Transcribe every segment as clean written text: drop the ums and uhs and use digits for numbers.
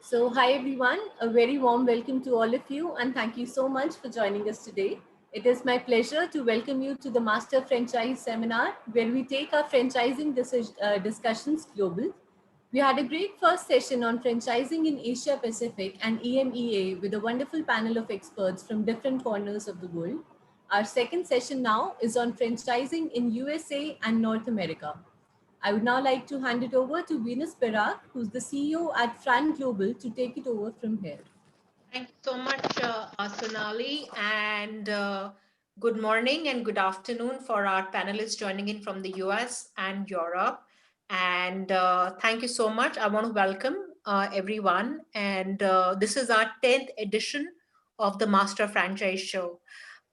Hi everyone, a very warm welcome to all of you, and thank you so much for joining us today. It is my pleasure to welcome you to the Master Franchise Seminar, where we take our franchising discussions global. We had a great first session on franchising in Asia Pacific and EMEA with a wonderful panel of experts from different corners of the world. Our second session now is on franchising in USA and North America. I would now like to hand it over to Venus Perak, who's the CEO at Fran Global, to take it over from here. Thank you so much, Sonali, and good morning and good afternoon for our panelists joining in from the US and Europe. And thank you so much. I want to welcome everyone. And this is our 10th edition of the Master Franchise Show.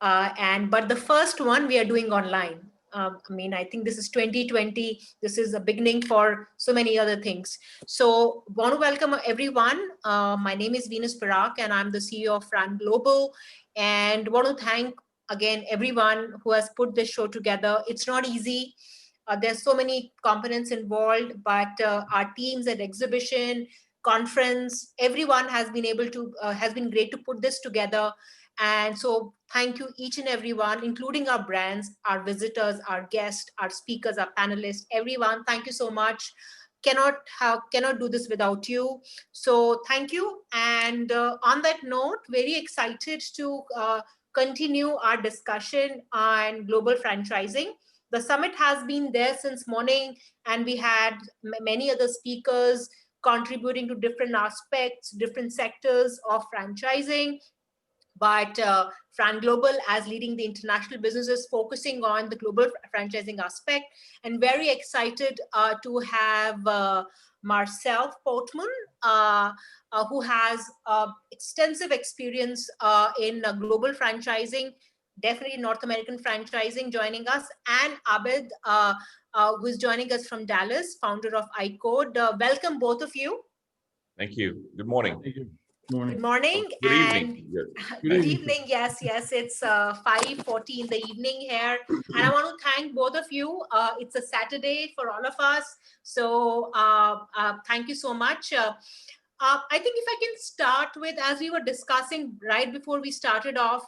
But the first one we are doing online. I think this is 2020. This is a beginning for so many other things. So want to welcome everyone. My name is Venus Perak and I'm the CEO of Fran Global. And want to thank again everyone who has put this show together. It's not easy. There's so many components involved, but our teams at exhibition, conference, everyone has been great to put this together. And so thank you each and everyone, including our brands, our visitors, our guests, our speakers, our panelists, everyone. Thank you so much. Cannot do this without you. So thank you. And on that note, very excited to continue our discussion on global franchising. The summit has been there since morning, and we had many other speakers contributing to different aspects, different sectors of franchising. But Fran Global, as leading the international businesses, focusing on the global franchising aspect, and very excited to have Marcel Portman, who has extensive experience in global franchising, definitely North American franchising, joining us, and Abid, who is joining us from Dallas, founder of iCode. Welcome, both of you. Thank you. Good morning. Thank you. Morning. Good morning. Good And evening. good evening. Yes, it's 5:40 in the evening here. And I want to thank both of you. It's a Saturday for all of us. So thank you so much. I think if I can start with, as we were discussing right before we started off,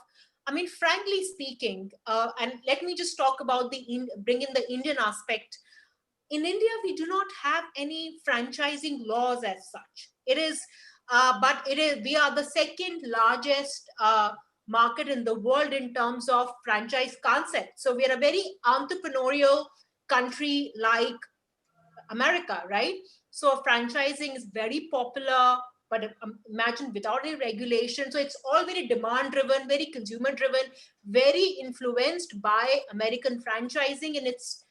frankly speaking, and let me just talk about bring in the Indian aspect. In India, we do not have any franchising laws as such. We are the second largest market in the world in terms of franchise concept. So we are a very entrepreneurial country like America, right? So franchising is very popular, but imagine without any regulation. So it's all very demand driven, very consumer driven, very influenced by American franchising in its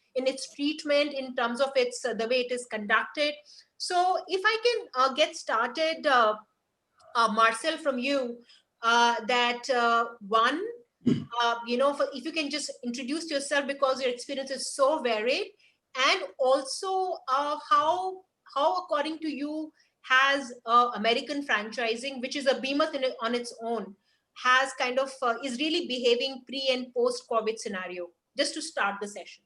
treatment, in terms of its the way it is conducted. So if I can get started, Marcel, from you, if you can just introduce yourself, because your experience is so varied, and also how according to you has American franchising, which is a behemoth on its own, has kind of is really behaving pre and post COVID scenario, just to start the session.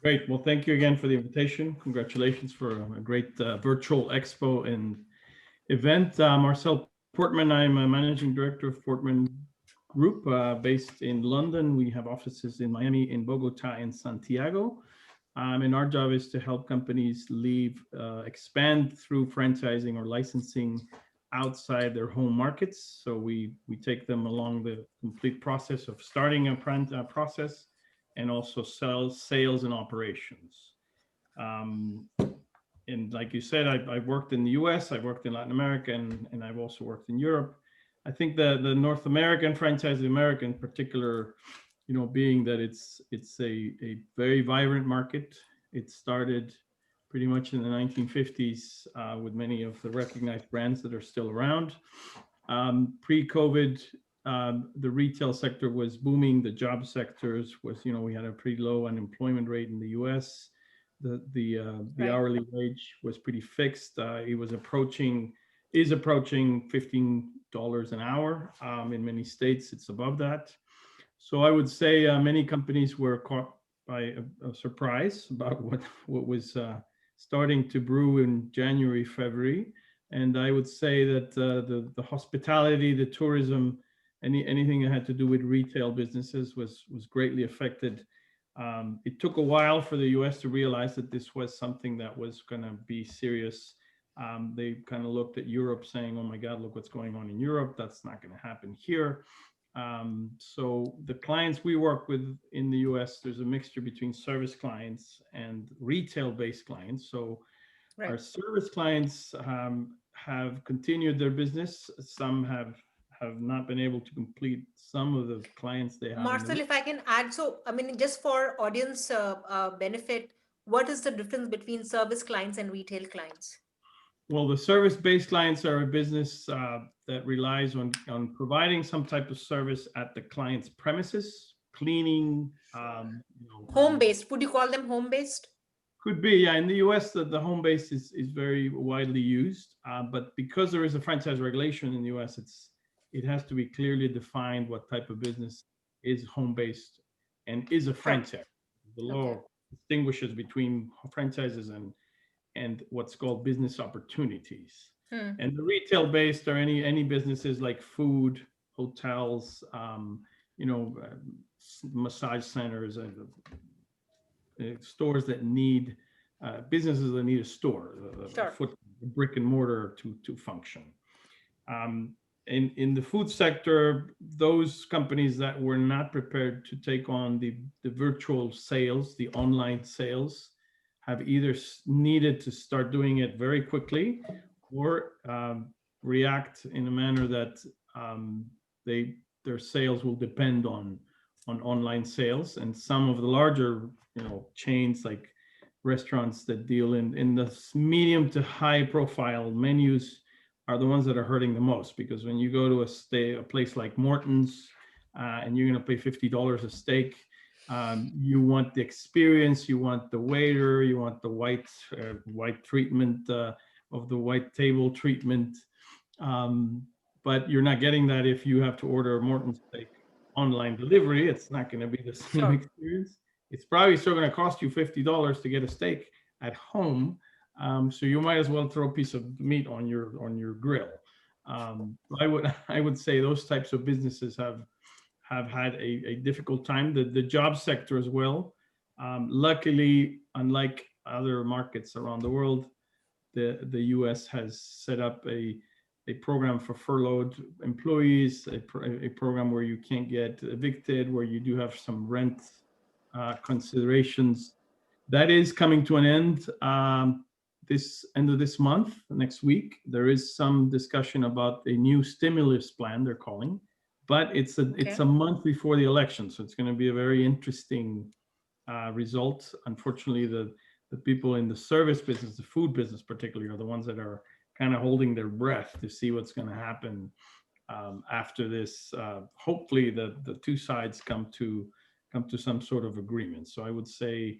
Great. Well, thank you again for the invitation. Congratulations for a great virtual expo and event. Marcel Portman, I'm a managing director of Portman Group based in London. We have offices in Miami, in Bogota, and Santiago. And our job is to help companies expand through franchising or licensing outside their home markets. So we take them along the complete process of starting a process, and also sales and operations. And like you said, I've worked in the US, I've worked in Latin America, and I've also worked in Europe. I think the North American franchise, American in particular, being that it's a very vibrant market. It started pretty much in the 1950s with many of the recognized brands that are still around. Pre-COVID, the retail sector was booming. The job sectors was, we had a pretty low unemployment rate in the US. The hourly wage was pretty fixed. It was is approaching $15 an hour. In many states, it's above that. So I would say many companies were caught by a surprise about what was starting to brew in January, February. And I would say that the hospitality, the tourism, anything that had to do with retail businesses was greatly affected. It took a while for the U.S. to realize that this was something that was going to be serious. They kind of looked at Europe saying, oh my God, look what's going on in Europe. That's not going to happen here. So the clients we work with in the US, there's a mixture between service clients and retail-based clients. So Right. our service clients have continued their business. Some have not been able to complete some of the clients they have. Marcel, if I can add, so I mean, just for audience benefit, what is the difference between service clients and retail clients? Well, the service-based clients are a business that relies on providing some type of service at the client's premises, cleaning. Home-based, would you call them home-based? Could be, yeah. In the US, the home base is very widely used, but because there is a franchise regulation in the US, it has to be clearly defined what type of business is home-based and is a franchise. The law distinguishes between franchises and what's called business opportunities. And the retail based are any businesses like food, hotels, massage centers, stores that need businesses that need a store, a brick and mortar to function. In the food sector, those companies that were not prepared to take on the virtual sales, the online sales, have either needed to start doing it very quickly or react in a manner that their sales will depend on online sales. And some of the larger chains like restaurants that deal in the medium to high profile menus are the ones that are hurting the most, because when you go to a place like Morton's and you're going to pay $50 a steak, you want the experience, you want the waiter, you want the white treatment of the white table treatment, but you're not getting that if you have to order a Morton's steak online delivery. It's not going to be the same experience. It's probably still going to cost you $50 to get a steak at home. So you might as well throw a piece of meat on your grill. I would say those types of businesses have had a difficult time. The job sector as well. Luckily, unlike other markets around the world, the US has set up a program for furloughed employees, a program where you can't get evicted, where you do have some rent considerations. That is coming to an end. This end of this month, next week, there is some discussion about a new stimulus plan, they're calling, but it's a month before the election, so it's going to be a very interesting result. Unfortunately, the people in the service business, the food business particularly, are the ones that are kind of holding their breath to see what's going to happen after this. Hopefully, the two sides come to some sort of agreement. So I would say,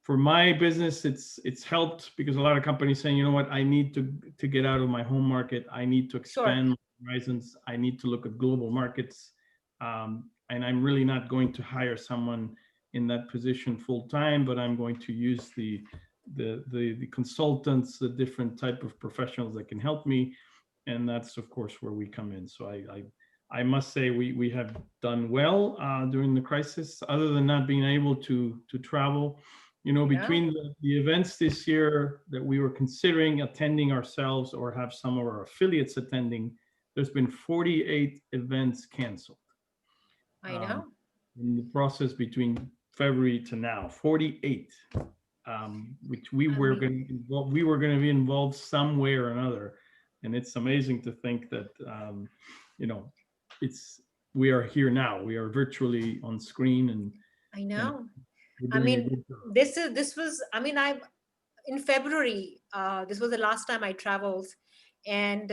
for my business, it's helped, because a lot of companies saying, you know what, I need to get out of my home market. I need to expand my horizons. I need to look at global markets. And I'm really not going to hire someone in that position full time, but I'm going to use the consultants, the different type of professionals that can help me. And that's, of course, where we come in. So I must say we have done well during the crisis, other than not being able to travel. Between the events this year that we were considering attending ourselves or have some of our affiliates attending, there's been 48 events canceled. I know. In the process between February to now, 48, which we were going to be involved some way or another. And it's amazing to think that, we are here now. We are virtually on screen, and I know. This was, in February, this was the last time I traveled, and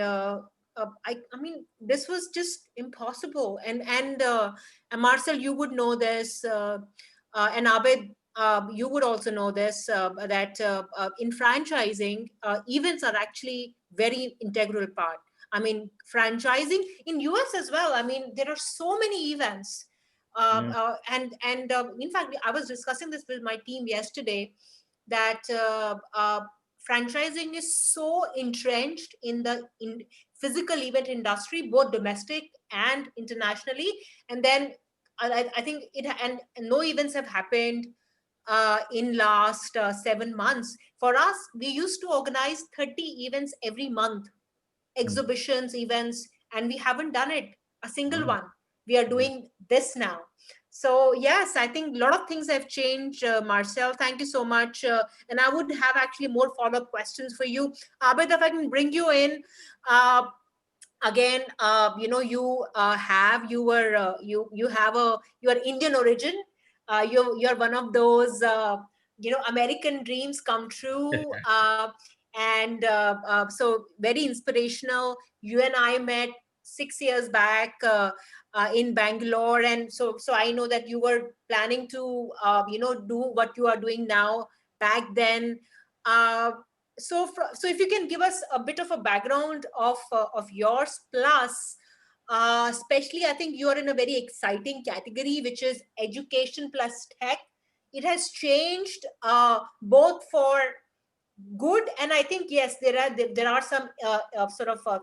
this was just impossible. And Marcel, you would know this, and Abid, you would also know this, that in franchising, events are actually very integral part. Franchising in US as well. There are so many events. And in fact, I was discussing this with my team yesterday, that franchising is so entrenched in the physical event industry, both domestic and internationally. And then I think and no events have happened in last 7 months. For us, we used to organize 30 events every month, exhibitions, events, and we haven't done it a single one. We are doing this now. So yes, I think a lot of things have changed. Marcel, thank you so much. And I would have actually more follow-up questions for you. Abid, if I can bring you in, again, you are Indian origin. You're one of those American dreams come true. So very inspirational. You and I met 6 years back in Bangalore, and so I know that you were planning to do what you are doing now back then. So if you can give us a bit of a background of yours, plus especially I think you are in a very exciting category, which is education plus tech. It has changed both for good, and I think yes, there are some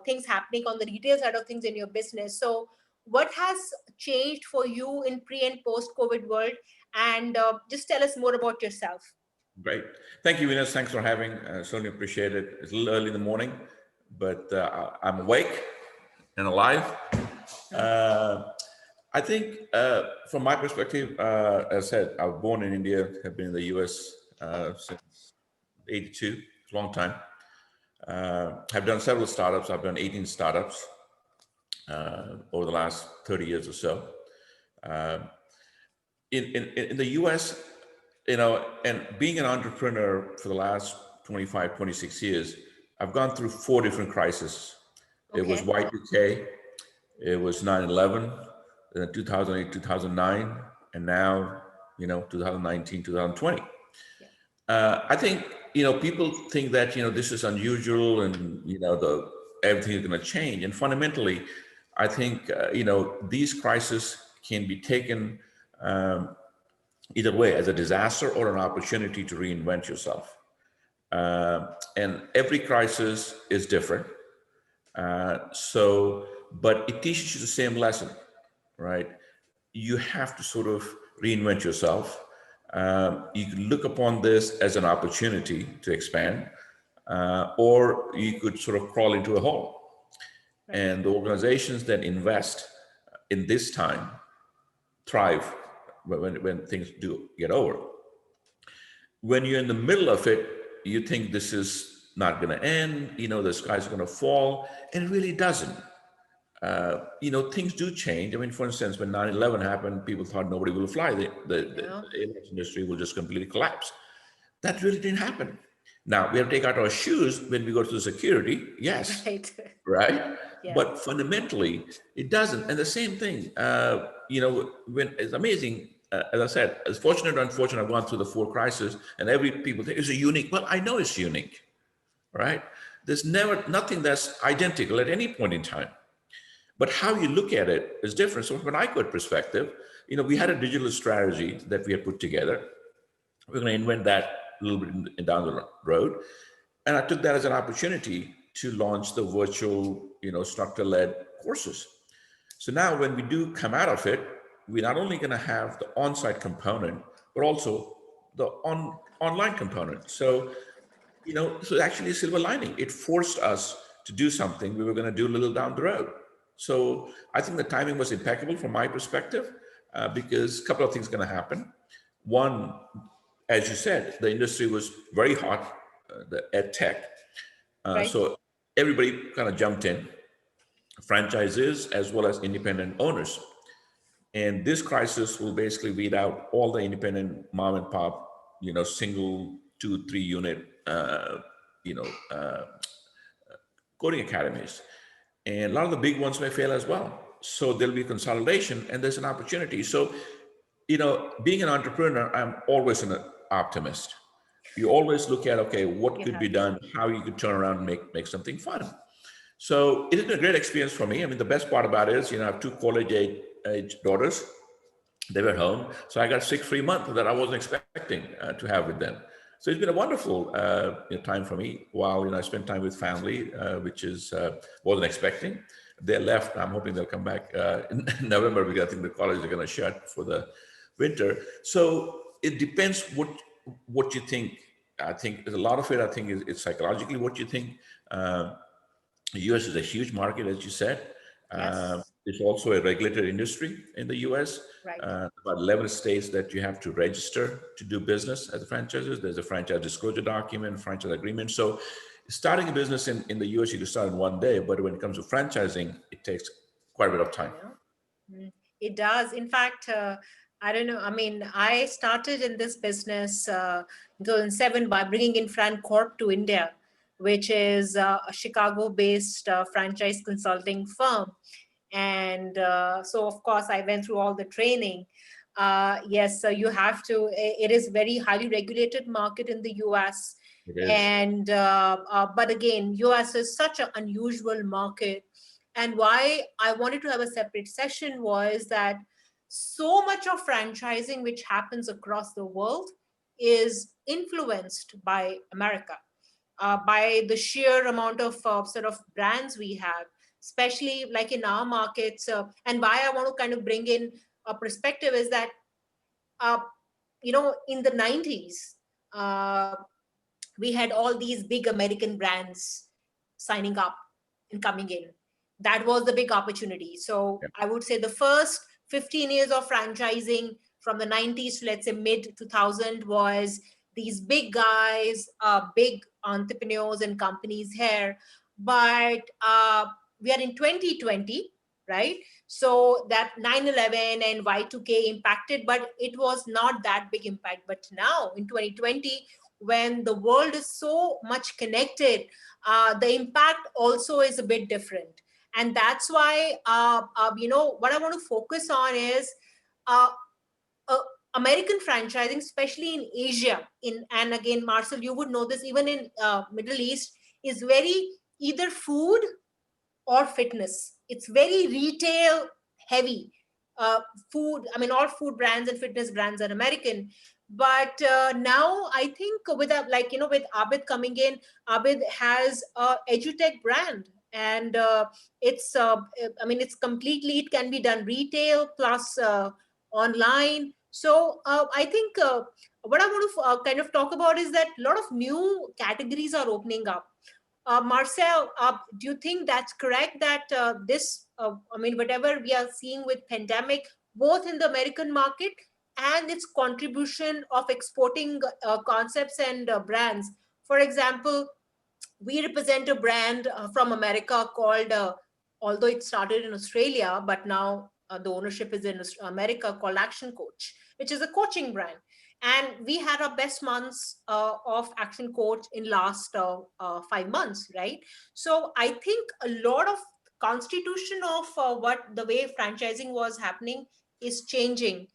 things happening on the retail side of things in your business. So what has changed for you in pre and post COVID world, and just tell us more about yourself. Great. Thank you, Venus. Thanks for having. Certainly appreciate it. It's a little early in the morning, but I'm awake and alive. I think from my perspective, as I said, I was born in India, have been in the US since 82, it's a long time. Have done several startups. I've done 18 startups over the last 30 years or so. In the US, and being an entrepreneur for the last 25, 26 years, I've gone through 4 different crises. Okay. It was Y2K, it was 9/11, 2008, 2009, and now, 2019, 2020. Yeah. I think, people think that, this is unusual and, everything is going to change. And fundamentally, I think, these crises can be taken either way, as a disaster or an opportunity to reinvent yourself. And every crisis is different. But it teaches you the same lesson, right? You have to sort of reinvent yourself. You can look upon this as an opportunity to expand, or you could sort of crawl into a hole. Right. And the organizations that invest in this time thrive when things do get over. When you're in the middle of it, you think this is not going to end, the sky's going to fall, and it really doesn't. Things do change. I mean, for instance, when 9/11 happened, people thought nobody will fly. The airline industry will just completely collapse. That really didn't happen. Now, we have to take out our shoes when we go to security, yes, right? Yeah. But fundamentally, it doesn't. And the same thing, when it's amazing, as I said, as fortunate or unfortunate, I've gone through the 4 crises, and people think, is it unique? Well, I know it's unique, right? There's nothing that's identical at any point in time. But how you look at it is different. So from an ICOD perspective, we had a digital strategy that we had put together. We're going to invent that a little bit down the road. And I took that as an opportunity to launch the virtual, instructor-led courses. So now when we do come out of it, we're not only going to have the on-site component, but also the online component. So, so actually a silver lining. It forced us to do something we were going to do a little down the road. So I think the timing was impeccable from my perspective, because a couple of things are going to happen. One, as you said, the industry was very hot, the ed tech. Right. So everybody kind of jumped in, franchises as well as independent owners. And this crisis will basically weed out all the independent mom and pop, single 2-3 unit, coding academies. And a lot of the big ones may fail as well. So there'll be consolidation and there's an opportunity. So, being an entrepreneur, I'm always an optimist. You always look at, okay, what could be done, how you could turn around and make something fun. So it has been a great experience for me. I mean, the best part about it is, I have 2 college-age daughters. They were home. So I got 6 free months that I wasn't expecting to have with them. So it's been a wonderful time for me. While I spent time with family, which is wasn't expecting. They left. I'm hoping they'll come back in November because I think the colleges are going to shut for the winter. So it depends what you think. I think there's a lot of it. I think it's psychologically what you think. The U.S. is a huge market, as you said. Yes. It's also a regulated industry in the U.S. Right. About 11 states that you have to register to do business as a franchises. There's a franchise disclosure document, franchise agreement. So starting a business in the U.S., you can start in one day, but when it comes to franchising, it takes quite a bit of time. It does. In fact, I don't know. I mean, I started in this business in 2007 by bringing in Fran Corp to India, which is a Chicago-based franchise consulting firm. And so, of course, I went through all the training. Yes, so you have to. It is very highly regulated market in the U.S. It is. And but again, U.S. is such an unusual market. And why I wanted to have a separate session was that so much of franchising which happens across the world is influenced by America, by the sheer amount of sort of brands we have, especially like in our markets. And why I want to kind of bring in a perspective is that, in the 90s, we had all these big American brands signing up and coming in. That was the big opportunity. So I would say the first 15 years of franchising from the 90s to, let's say, mid 2000 was these big guys, big entrepreneurs and companies here. But we are in 2020, right? So that 9/11 and Y2K impacted, but it was not that big impact. But now in 2020, when the world is so much connected, the impact also is a bit different. And that's why, what I want to focus on is American franchising, especially in Asia. And again, Marcel, you would know this, even in Middle East, is very either food or fitness. It's very retail heavy. Food, I mean, all food brands and fitness brands are American. But now I think with with Abid coming in, Abid has a edutech brand, and it's completely, it can be done retail plus online. So I think what I want to kind of talk about is that a lot of new categories are opening up. Marcel, do you think that's correct that whatever we are seeing with pandemic, both in the American market and its contribution of exporting concepts and brands? For example, we represent a brand from America called, although it started in Australia, but now the ownership is in America, called Action Coach, which is a coaching brand. And we had our best months of Action Coach in last 5 months, right? So I think a lot of constitution of what the way franchising was happening is changing.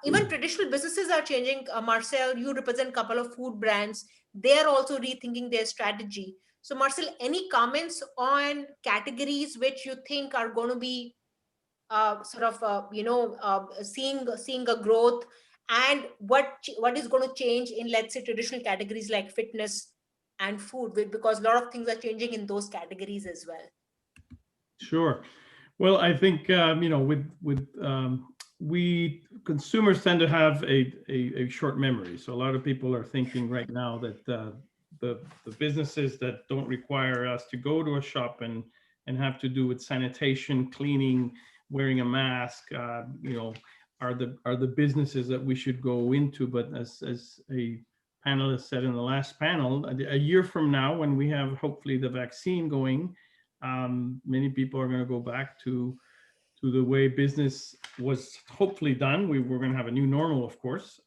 Even traditional businesses are changing. Marcel, you represent a couple of food brands. They are also rethinking their strategy. So Marcel, any comments on categories which you think are going to be seeing a growth, and what is going to change in, let's say, traditional categories like fitness and food, because a lot of things are changing in those categories as well? Sure. Well, I think we consumers tend to have a short memory. So a lot of people are thinking right now that the businesses that don't require us to go to a shop and have to do with sanitation, cleaning, wearing a mask, are the businesses that we should go into. But as a panelist said in the last panel, a year from now, when we have hopefully the vaccine going, many people are going to go back to the way business was hopefully done. We're going to have a new normal, of course.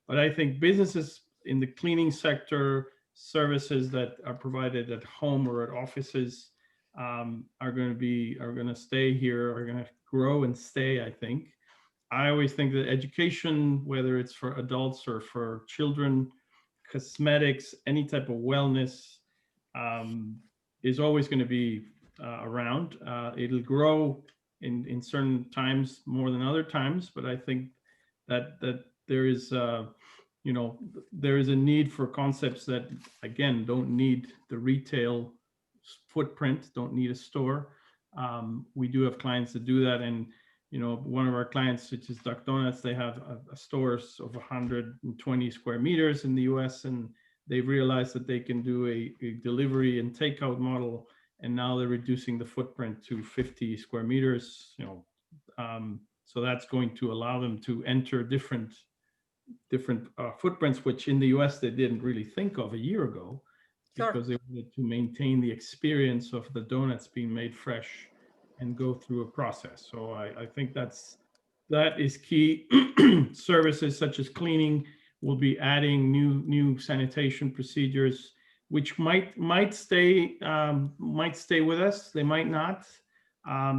But I think businesses in the cleaning sector, services that are provided at home or at offices, are going to stay here, are going to grow and stay, I think. I always think that education, whether it's for adults or for children, cosmetics, any type of wellness, is always going to be around. It'll grow in certain times more than other times, but I think that there is you know, there is a need for concepts that, again, don't need the retail footprint, don't need a store. We do have clients that do that. And, you know, one of our clients, which is Duck Donuts, they have a stores of 120 square meters in the US, and they've realized that they can do a delivery and takeout model. And now they're reducing the footprint to 50 square meters, you know. So that's going to allow them to enter different footprints, which in the US they didn't really think of a year ago, because they wanted to maintain the experience of the donuts being made fresh and go through a process. So I think that is key. Services such as cleaning will be adding new sanitation procedures, which might stay with us. They might not,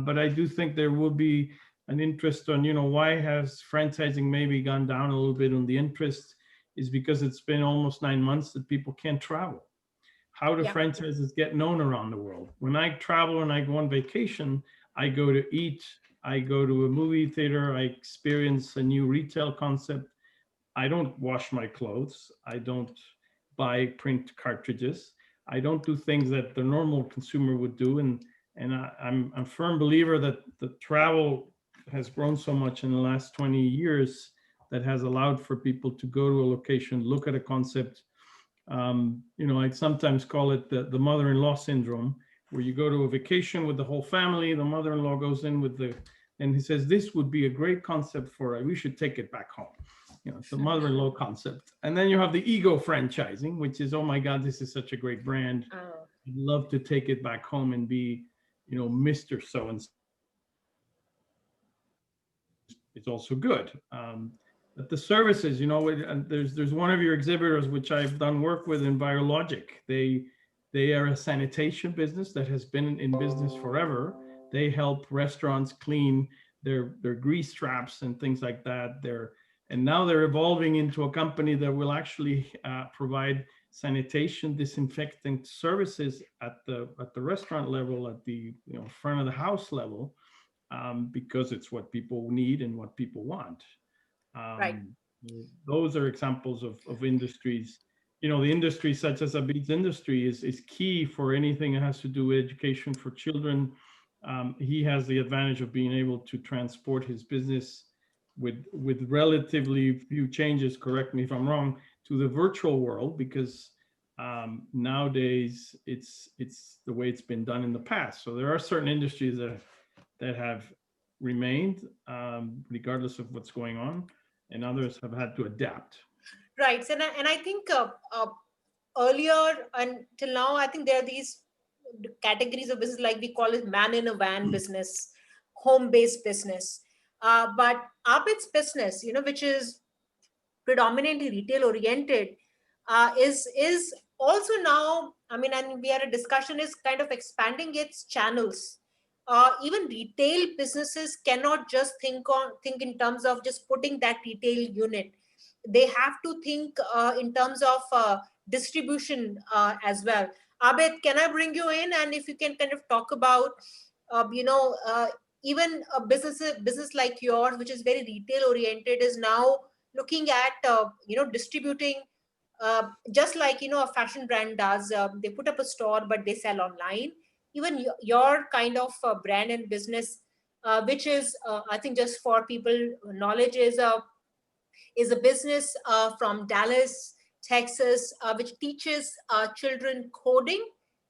but I do think there will be an interest on, you know, why has franchising maybe gone down a little bit on the interest, is because it's been almost 9 months that people can't travel. How do franchises get known around the world? When I travel and I go on vacation, I go to eat, I go to a movie theater, I experience a new retail concept. I don't wash my clothes. I don't buy print cartridges. I don't do things that the normal consumer would do. And I'm a firm believer that the travel has grown so much in the last 20 years that has allowed for people to go to a location, look at a concept. You know, I sometimes call it the mother-in-law syndrome, where you go to a vacation with the whole family, the mother-in-law goes in and he says, this would be a great concept we should take it back home. You know, it's the mother-in-law concept. And then you have the ego franchising, which is, oh my God, this is such a great brand. I'd love to take it back home and be, you know, Mr. So-and-so. It's also good. But the services, you know, there's one of your exhibitors, which I've done work with, in Biologic. They are a sanitation business that has been in business forever. They help restaurants clean their grease traps and things like that. And now they're evolving into a company that will actually provide sanitation, disinfectant services at the restaurant level, at the, you know, front of the house level, because it's what people need and what people want. Right. Those are examples of industries. You know, the industry such as Abid's industry is key for anything that has to do with education for children. He has the advantage of being able to transport his business with relatively few changes, correct me if I'm wrong, to the virtual world, because nowadays it's the way it's been done in the past. So there are certain industries that have remained regardless of what's going on, and others have had to adapt. Right. And I think earlier until now, I think there are these categories of business, like we call it man in a van business, home-based business. But Abid's business, you know, which is predominantly retail oriented, is also now, I mean, and we had a discussion, is kind of expanding its channels. Even retail businesses cannot just think in terms of just putting that retail unit. They have to think in terms of distribution as well. Abid, can I bring you in, and if you can kind of talk about even a business like yours, which is very retail oriented, is now looking at distributing, just like a fashion brand does. They put up a store, but they sell online. Even your kind of brand and business, which is I think, just for people knowledge, is a business from Dallas, Texas, which teaches children coding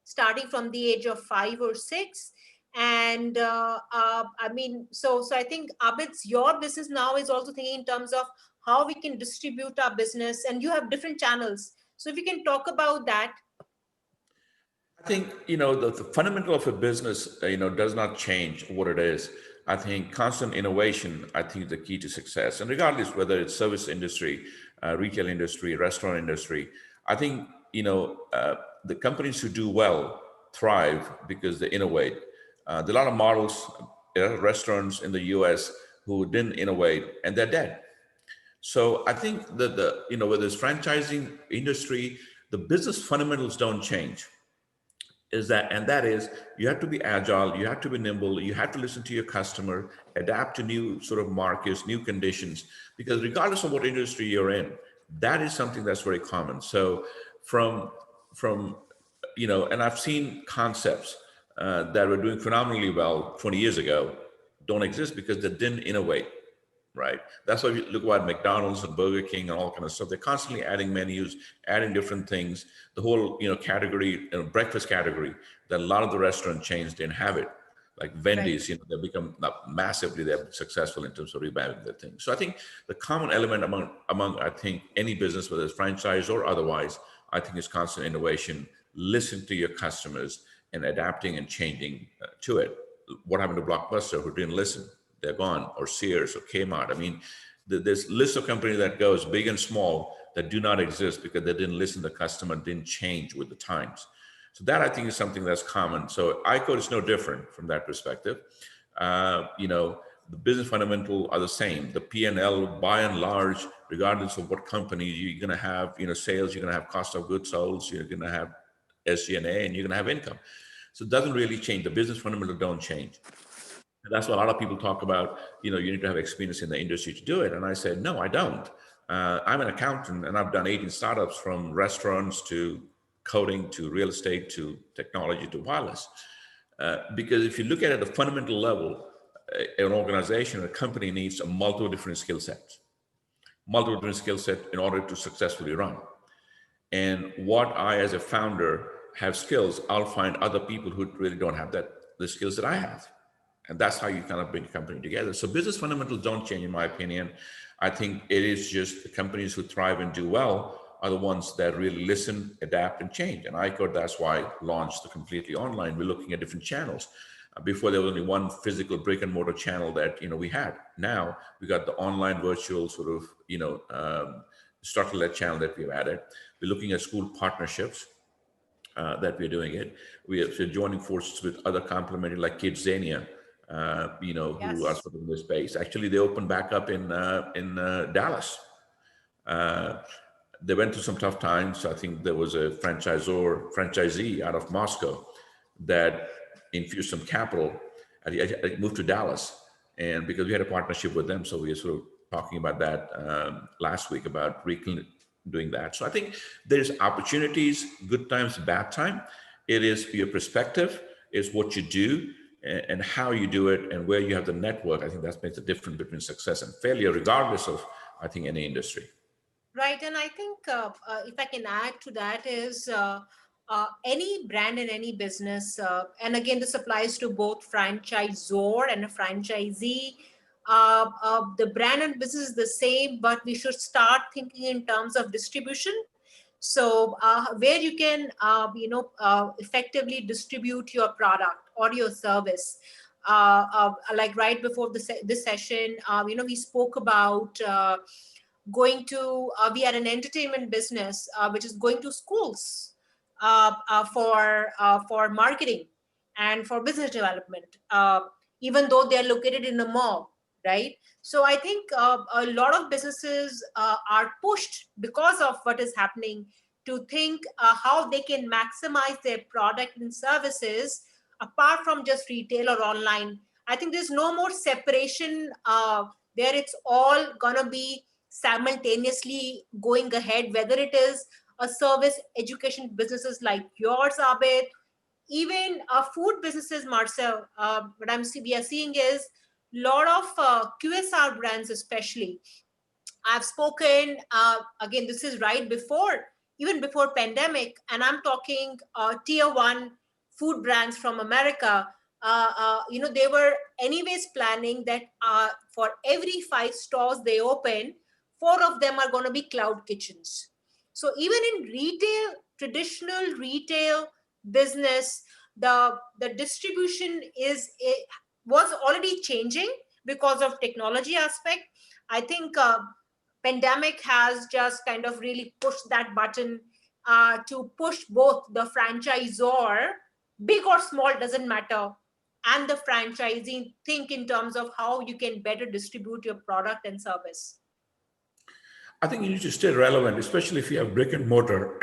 starting from the age of 5 or 6. And I mean, so I think, Abid's, your business now is also thinking in terms of how we can distribute our business, and you have different channels. So if you can talk about that. I think, the fundamental of a business, does not change what it is. I think constant innovation, I think, is the key to success. And regardless whether it's service industry, retail industry, restaurant industry, I think, the companies who do well thrive because they innovate. There are a lot of models, restaurants in the US who didn't innovate, and they're dead. So I think that whether it's franchising industry, the business fundamentals don't change. That is, you have to be agile, you have to be nimble, you have to listen to your customer, adapt to new sort of markets, new conditions, because regardless of what industry you're in, That is something that's very common. So from and I've seen concepts that were doing phenomenally well 20 years ago don't exist because they didn't innovate, right? That's why we look at McDonald's and Burger King and all kind of stuff. They're constantly adding menus, adding different things. The whole category, breakfast category, that a lot of the restaurant chains didn't have it. Like Wendy's, they've become massively, they're successful in terms of revamping their thing. So I think the common element among I think any business, whether it's franchise or otherwise, I think is constant innovation. Listen to your customers and adapting and changing to it. What happened to Blockbuster who didn't listen? They're gone, or Sears or Kmart. I mean, there's list of companies that goes big and small that do not exist because they didn't listen to the customer, didn't change with the times. So that I think is something that's common. So iCode is no different from that perspective. The business fundamentals are the same. The P&L, by and large, regardless of what company, you're going to have, sales, you're going to have cost of goods sold, you're going to have SG&A, and you're going to have income. So it doesn't really change. The business fundamentals don't change. And that's what a lot of people talk about. You need to have experience in the industry to do it. And I said, no, I don't. I'm an accountant, and I've done 18 startups from restaurants to coding to real estate to technology to wireless. Because if you look at it at a fundamental level, an organization, a company needs a multiple different skill sets in order to successfully run. And what I, as a founder, have skills, I'll find other people who really don't have the skills that I have. And that's how you kind of bring a company together. So business fundamentals don't change, in my opinion. I think it is just the companies who thrive and do well are the ones that really listen, adapt, and change. And iCode, that's why launched the completely online. We're looking at different channels. Before, there was only one physical brick and mortar channel that we had. Now we got the online virtual sort of starter-led channel that we've added. We're looking at school partnerships that we're doing it. We're joining forces with other complementary like Kidzania, who are sort of in this space. Actually, they opened back up in Dallas. They went through some tough times. I think there was a franchisee out of Moscow that infused some capital. I moved to Dallas, and because we had a partnership with them, so we were sort of talking about that last week about doing that. So I think there's opportunities, good times, bad time. It is your perspective, is what you do and how you do it and where you have the network. I think that makes a difference between success and failure, regardless of, I think, any industry. Right. And I think if I can add to that is any brand in any business, and again, this applies to both franchisor and a franchisee. The brand and business is the same, but we should start thinking in terms of distribution. So where you can, effectively distribute your product or your service. Like right before this session, we spoke about going to, we had an entertainment business, which is going to schools for marketing and for business development, even though they're located in a mall, right? So I think a lot of businesses are pushed because of what is happening to think how they can maximize their product and services apart from just retail or online. I think there's no more separation where it's all gonna be simultaneously going ahead, whether it is a service education businesses like yours, Abid, even food businesses, Marcel. What we are seeing is a lot of QSR brands, especially. I've spoken, again, this is right before, even before pandemic, and I'm talking tier 1 food brands from America. They were anyways planning that for every 5 stores they open, 4 of them are going to be cloud kitchens. So even in retail, traditional retail business, the distribution was already changing because of technology aspect. I think pandemic has just kind of really pushed that button to push both the franchisor, big or small, doesn't matter, and the franchisee think in terms of how you can better distribute your product and service. I think you need to stay relevant, especially if you have brick and mortar.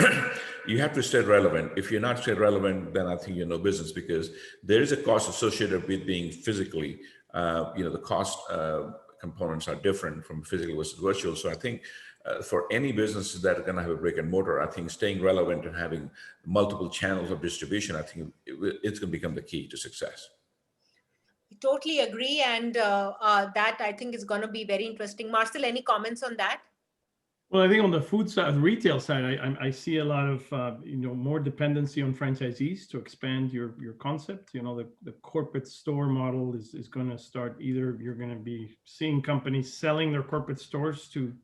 You have to stay relevant. If you're not stay relevant, then I think you're no business, because there is a cost associated with being physically. The cost components are different from physical versus virtual. So I think for any businesses that are going to have a brick and mortar, I think staying relevant and having multiple channels of distribution, I think it's going to become the key to success. Totally agree. And that I think is going to be very interesting. Marcel, any comments on that? Well, I think on the food side, the retail side, I see a lot of more dependency on franchisees to expand your concept. The corporate store model is going to start. Either you're going to be seeing companies selling their corporate stores to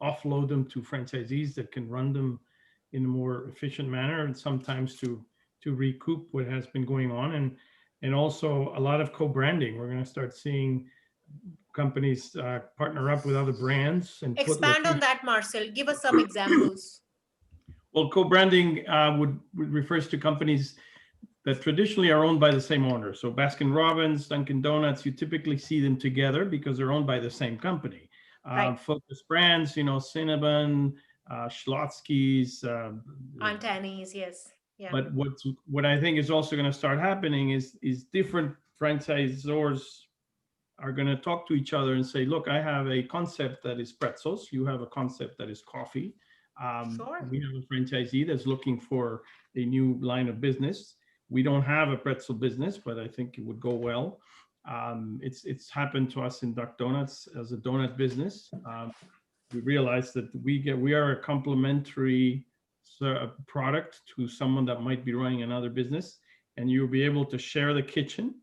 offload them to franchisees that can run them in a more efficient manner, and sometimes to recoup what has been going on, and also a lot of co-branding. We're going to start seeing companies partner up with other brands and expand on that, Marcel. Give us some examples. Well, co-branding would refers to companies that traditionally are owned by the same owner. So Baskin Robbins, Dunkin' Donuts, you typically see them together because they're owned by the same company. Right. Focus brands, Cinnabon, Schlotzsky's, Aunt Annie's, yes. Yeah. But what I think is also going to start happening is different franchisors are going to talk to each other and say, look, I have a concept that is pretzels. You have a concept that is coffee. Sure. We have a franchisee that's looking for a new line of business. We don't have a pretzel business, but I think it would go well. It's happened to us in Duck Donuts as a donut business. We realized that we are a complementary product to someone that might be running another business, and you'll be able to share the kitchen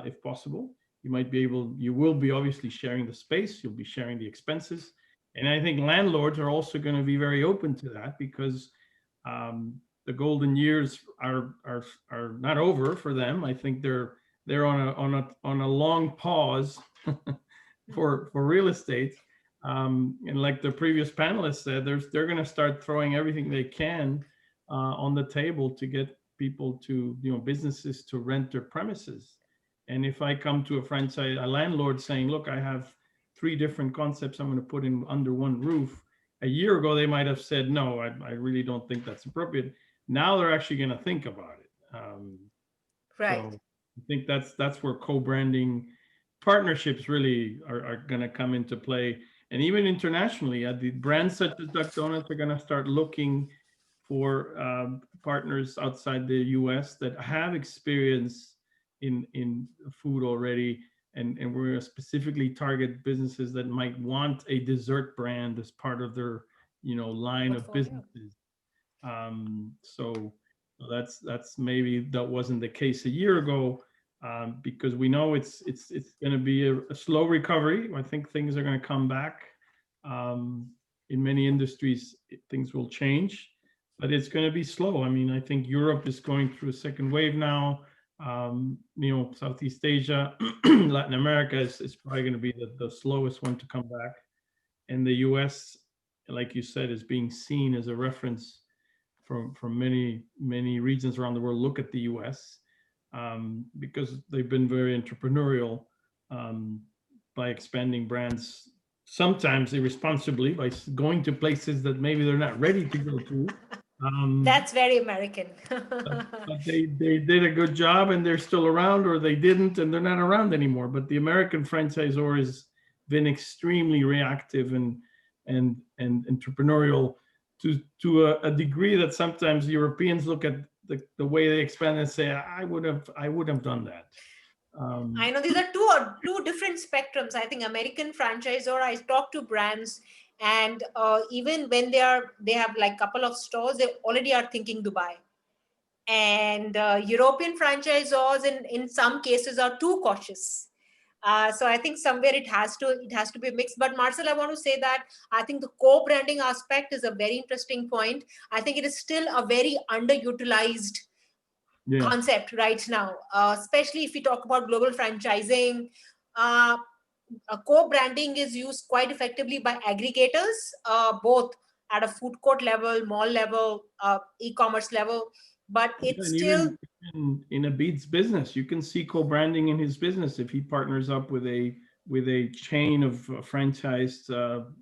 if possible. You will be obviously sharing the space, you'll be sharing the expenses. And I think landlords are also going to be very open to that, because the golden years are not over for them. I think they're on a long pause for real estate. And like the previous panelists said, they're going to start throwing everything they can on the table to get people to, businesses to rent their premises. And if I come to a landlord saying, look, I have 3 different concepts I'm going to put in under one roof. A year ago, they might have said, no, I really don't think that's appropriate. Now they're actually going to think about it. Right. So I think that's where co-branding partnerships really are going to come into play. And even internationally, the brands such as Duck Donuts are going to start looking for partners outside the US that have experience in food already, and we're going to specifically target businesses that might want a dessert brand as part of their line of businesses. So that's maybe that wasn't the case a year ago, because we know it's going to be a slow recovery. I think things are going to come back. In many industries, things will change, but it's going to be slow. I mean, I think Europe is going through a second wave now. Southeast Asia, Latin America is probably going to be the slowest one to come back. And the US, like you said, is being seen as a reference from many regions around the world. Look at the US, because they've been very entrepreneurial by expanding brands, sometimes irresponsibly, by going to places that maybe they're not ready to go to. That's very American. but they did a good job, and they're still around, or they didn't and they're not around anymore. But the American franchisor has been extremely reactive and entrepreneurial to a degree that sometimes Europeans look at the way they expand and say, I would have done that. I know these are two different spectrums. I think American franchisor, I talk to brands, and even when they have like a couple of stores, they already are thinking Dubai. And European franchisors in some cases are too cautious. So I think somewhere it has to be mixed. But Marcel, I want to say that I think the co-branding aspect is a very interesting point. I think it is still a very underutilized concept right now, especially if we talk about global franchising. Co-branding is used quite effectively by aggregators, both at a food court level, mall level, e-commerce level. But it's still in a Beats business, you can see co-branding in his business if he partners up with a chain of franchised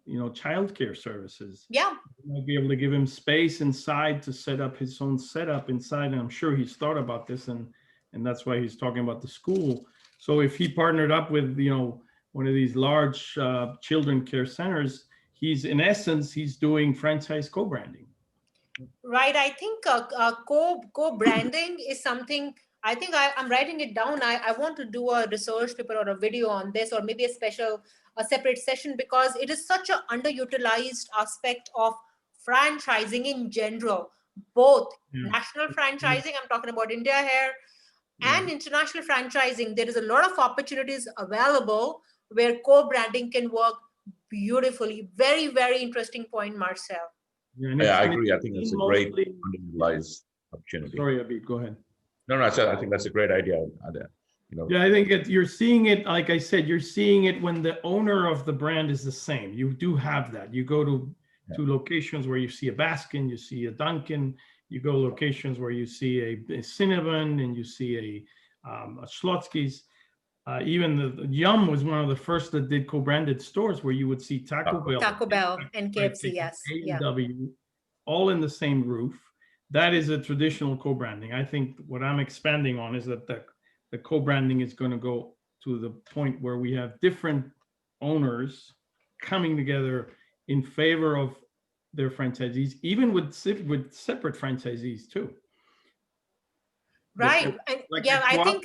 childcare services. Yeah, you might be able to give him space inside to set up his own setup inside, and I'm sure he's thought about this, and that's why he's talking about the school. So if he partnered up with one of these large children care centers, in essence, he's doing franchise co-branding. Right. I think co-branding is something, I think I'm writing it down. I want to do a research paper or a video on this, or maybe a separate session, because it is such an underutilized aspect of franchising in general, both national franchising, I'm talking about India here, and international franchising. There is a lot of opportunities available where co-branding can work beautifully. Very, very interesting point, Marcel. Yeah, I agree. I think it's a great mostly- underutilized opportunity. Sorry, Abid, go ahead. No, I think that's a great idea. Yeah, I think you're seeing it, like I said, you're seeing it when the owner of the brand is the same. You do have that. You go to locations where you see a Baskin, you see a Dunkin', you go locations where you see a Cinnabon and you see a Schlotzsky's. Even the Yum was one of the first that did co-branded stores where you would see Taco Bell and KFC, yes. A&W, all in the same roof. That is a traditional co-branding. I think what I'm expanding on is that the co-branding is going to go to the point where we have different owners coming together in favor of their franchisees, even with separate franchisees too. Right. I think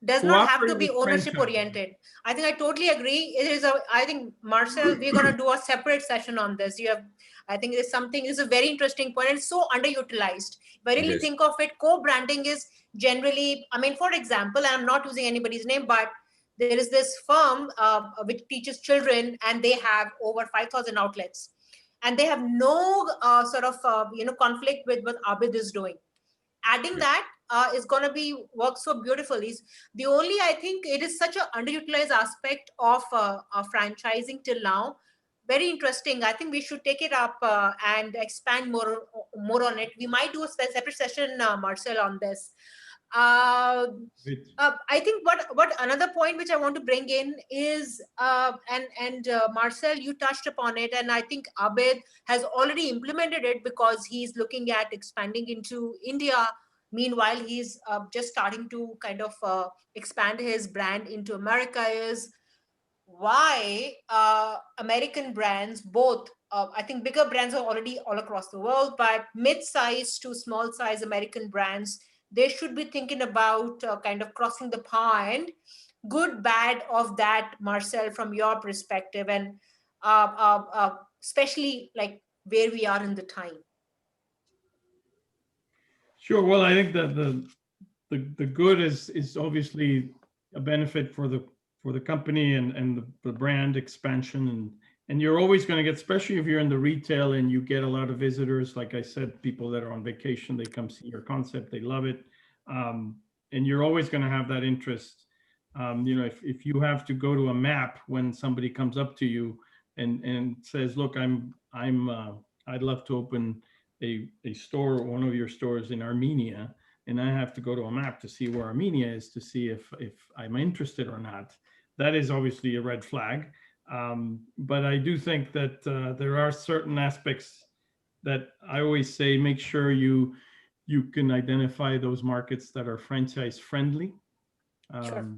does not have to be ownership oriented. I think I totally agree. I think, Marcel, we're going to do a separate session on this. I think it's a very interesting point, and it's so underutilized. If I really think of it, co-branding is generally, for example, and I'm not using anybody's name, but there is this firm which teaches children, and they have over 5,000 outlets, and they have no conflict with what Abid is doing. Adding that is going to work so beautifully. The only, I think it is such an underutilized aspect of franchising till now. Very interesting. I think we should take it up and expand more on it. We might do a separate session, Marcel, on this. I think what another point which I want to bring in is, Marcel, you touched upon it, and I think Abid has already implemented it because he's looking at expanding into India. Meanwhile, he's just starting to kind of expand his brand into America. Is why American brands, both, I think bigger brands are already all across the world, but mid-size to small-size American brands, they should be thinking about kind of crossing the pond. Good, bad of that, Marcel, from your perspective, and especially like where we are in the time. Sure. Well, I think that the good is obviously a benefit for the company and the brand expansion, and you're always going to get, especially if you're in the retail and you get a lot of visitors. Like I said, people that are on vacation, they come see your concept, they love it, and you're always going to have that interest. If you have to go to a map when somebody comes up to you and says, "Look, I'd love to open a store, one of your stores in Armenia," and I have to go to a map to see where Armenia is to see if I'm interested or not. That is obviously a red flag. But I do think that there are certain aspects that I always say, make sure you can identify those markets that are franchise friendly. Sure.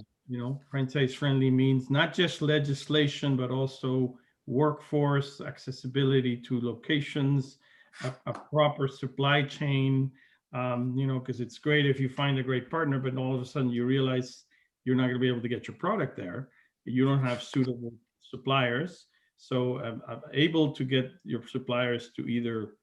Franchise friendly means not just legislation, but also workforce, accessibility to locations, a proper supply chain, because it's great if you find a great partner, but all of a sudden you realize you're not going to be able to get your product there. You don't have suitable suppliers. So able to get your suppliers to either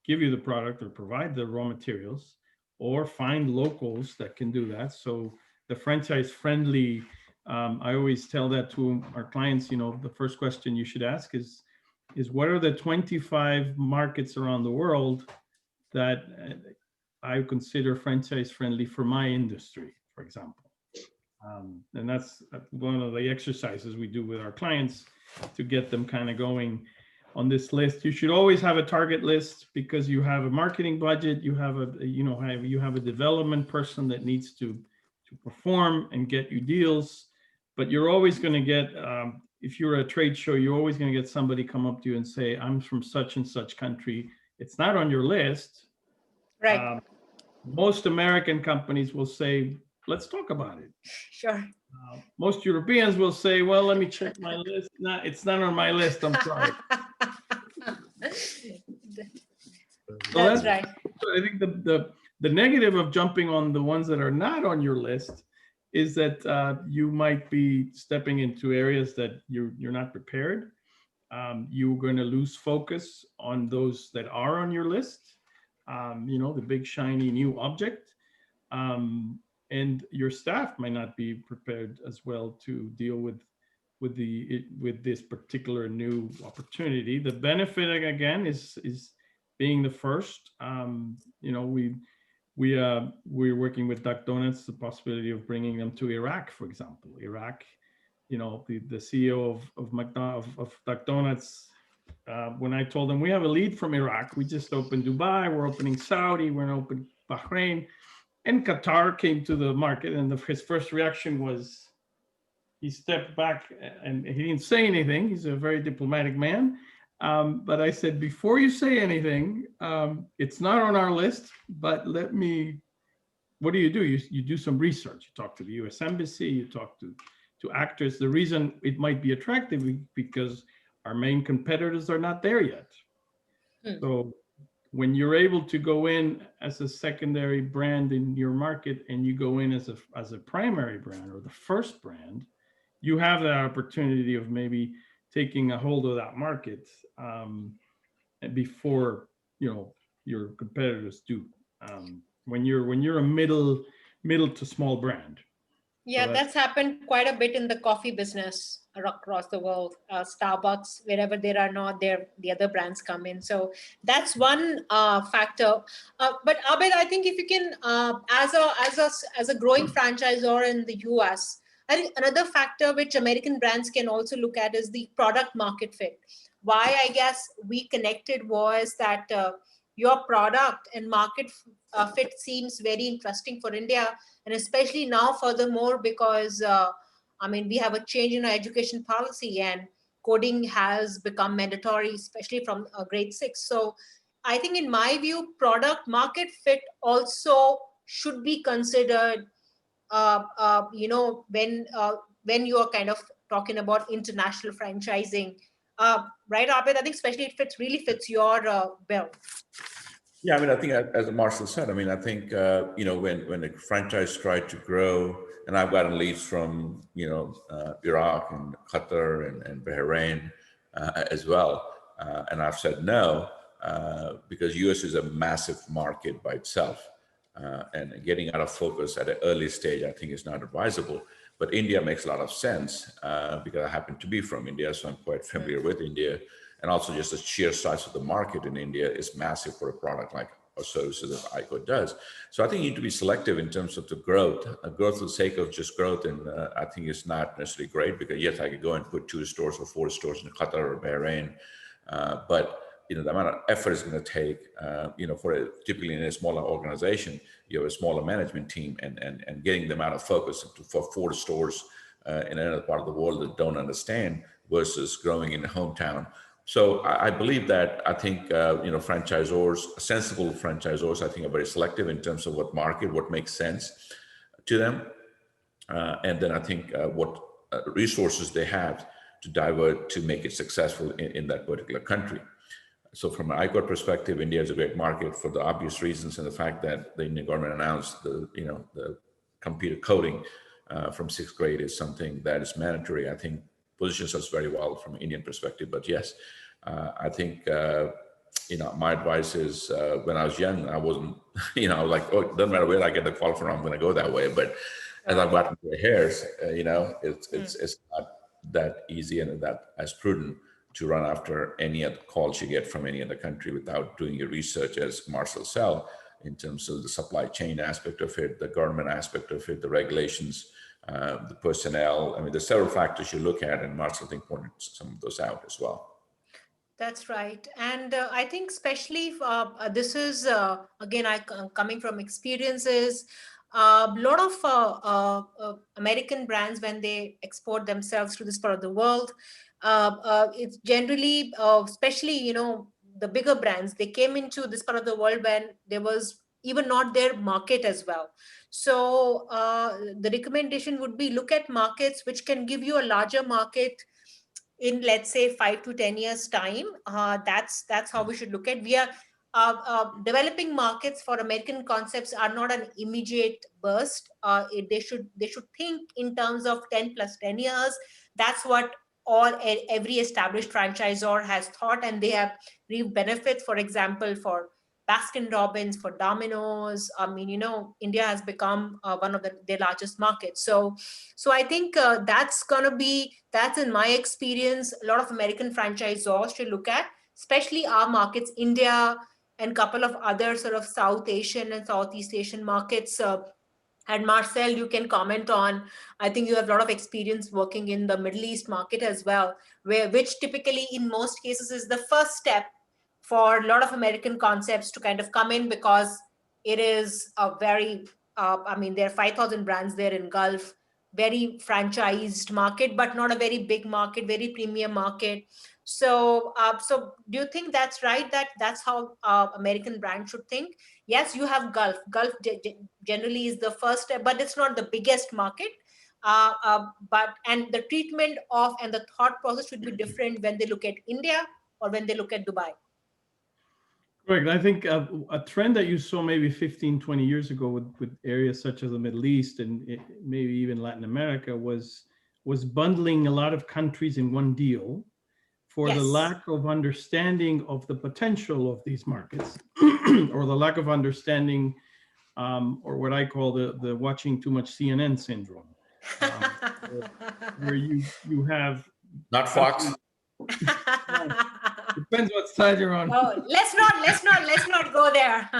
give you the product or provide the raw materials, or find locals that can do that. So the franchise friendly, I always tell that to our clients, the first question you should ask is what are the 25 markets around the world that I consider franchise friendly for my industry, for example. And that's one of the exercises we do with our clients to get them kind of going on this list. You should always have a target list, because you have a marketing budget, you have a development person that needs to perform and get you deals, but you're always going to get, if you're at a trade show, you're always going to get somebody come up to you and say, "I'm from such and such country." It's not on your list. Right. Most American companies will say, "Let's talk about it." Sure. Most Europeans will say, "Well, let me check my list." No, it's not on my list. I'm sorry. So That's right. I think the negative of jumping on the ones that are not on your list is that you might be stepping into areas that you're not prepared. You're going to lose focus on those that are on your list. The big shiny new object, and your staff might not be prepared as well to deal with this particular new opportunity. The benefit again is being the first. We're working with Duck Donuts, the possibility of bringing them to Iraq, for example. Iraq, the CEO of Duck Donuts, when I told them we have a lead from Iraq, we just opened Dubai, we're opening Saudi, we're going to open Bahrain, and Qatar came to the market, and his first reaction was he stepped back and he didn't say anything. He's a very diplomatic man. But I said, before you say anything, it's not on our list, but what do? You do some research. You talk to the US Embassy, you talk to actors. The reason it might be attractive because our main competitors are not there yet. So when you're able to go in as a secondary brand in your market and you go in as a primary brand or the first brand, you have that opportunity of maybe taking a hold of that market before your competitors do. When you're a middle to small brand. Yeah, that's happened quite a bit in the coffee business across the world. Starbucks, wherever there are not there, the other brands come in. So that's one factor. But Abed, I think if you can, as a growing franchisor in the US, I think another factor which American brands can also look at is the product market fit. Why I guess we connected was that your product and market fit seems very interesting for India, and especially now furthermore because we have a change in our education policy and coding has become mandatory, especially from grade 6. So I think in my view, product market fit also should be considered when you are kind of talking about international franchising, right, Abed? I think especially it really fits your bill. Yeah, I think as Marcel said, I think when a franchise tried to grow, and I've gotten leads from Iraq and Qatar and Bahrain as well, and I've said no because US is a massive market by itself, and getting out of focus at an early stage I think is not advisable. But India makes a lot of sense because I happen to be from India, so I'm quite familiar with India. And also just the sheer size of the market in India is massive for a product like or services that ICO does. So I think you need to be selective in terms of the growth. Growth for the sake of just growth, and I think it's not necessarily great because yes, I could go and put 2 stores or 4 stores in Qatar or Bahrain, but the amount of effort it's going to take, typically in a smaller organization, you have a smaller management team, and getting them out of focus for 4 stores in another part of the world that don't understand versus growing in a hometown. So I believe that I think, franchisors, sensible franchisors, I think are very selective in terms of what makes sense to them. And then I think what resources they have to divert to make it successful in that particular country. So from an ICO perspective, India is a great market for the obvious reasons, and the fact that the Indian government announced the computer coding from 6th grade is something that is mandatory. I think positions us very well from an Indian perspective. But yes, I think my advice is when I was young, I wasn't like, oh, it doesn't matter where I get the call from, I'm going to go that way. But as I've gotten gray hairs, it's not that easy and that as prudent to run after any other calls you get from any other country without doing your research, as Marcel said, in terms of the supply chain aspect of it, the government aspect of it, the regulations, the personnel. There's several factors you look at, and Marcel, I think, pointed some of those out as well. That's right. And I think especially this is, again, coming from experiences, a lot of American brands, when they export themselves to this part of the world, it's generally, especially, the bigger brands, they came into this part of the world when there was even not their market as well. So the recommendation would be look at markets which can give you a larger market in, let's say, 5 to 10 years time. That's how we should look at. developing markets for American concepts are not an immediate burst. They should think in terms of 10 plus 10 years. That's what every established franchisor has thought, and they have reaped benefits. For example, for Baskin Robbins, for Domino's. I mean, India has become one of their largest markets. So I think that's in my experience, a lot of American franchisors should look at, especially our markets, India, and a couple of other sort of South Asian and Southeast Asian markets. And Marcel, you can comment on, I think you have a lot of experience working in the Middle East market as well, which typically in most cases is the first step for a lot of American concepts to kind of come in, because it is a very, there are 5,000 brands there in Gulf, very franchised market, but not a very big market, very premium market. So, so do you think that's right? That's how American brands should think? Yes, you have Gulf. Gulf generally is the first step, but it's not the biggest market. And the treatment of and the thought process should be different when they look at India or when they look at Dubai. Correct. I think a trend that you saw maybe 15, 20 years ago with areas such as the Middle East and maybe even Latin America was bundling a lot of countries in one deal for the lack of understanding of the potential of these markets or the lack of understanding or what I call the watching too much CNN syndrome, where you have Not Fox. Depends what side you're on. Oh, let's not go there.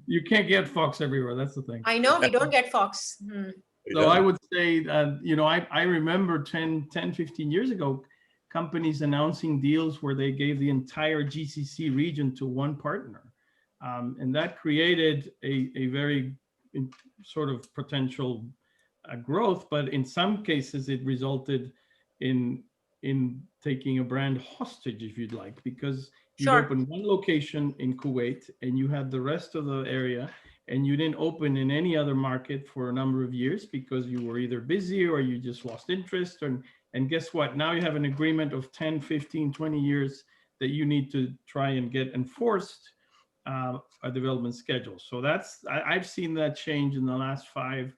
You can't get Fox everywhere. That's the thing. I know we don't get Fox. So I would say, I remember 10, 15 years ago, companies announcing deals where they gave the entire GCC region to one partner. And that created a very sort of potential growth, but in some cases it resulted in taking a brand hostage, if you'd like, because you opened one location in Kuwait and you had the rest of the area and you didn't open in any other market for a number of years because you were either busy or you just lost interest. And guess what? Now you have an agreement of 10, 15, 20 years that you need to try and get enforced a development schedule. So I've seen that change in the last 5-7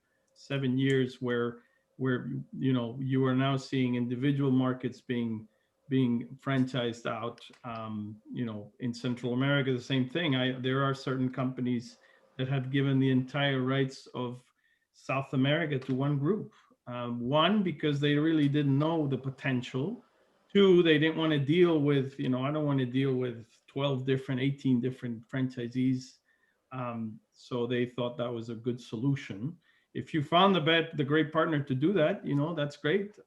years where you are now seeing individual markets being franchised out. In Central America, the same thing. There are certain companies that have given the entire rights of South America to one group. One, because they really didn't know the potential. Two, they didn't want to deal with, I don't want to deal with 18 different franchisees. So they thought that was a good solution. If you found the great partner to do that, that's great.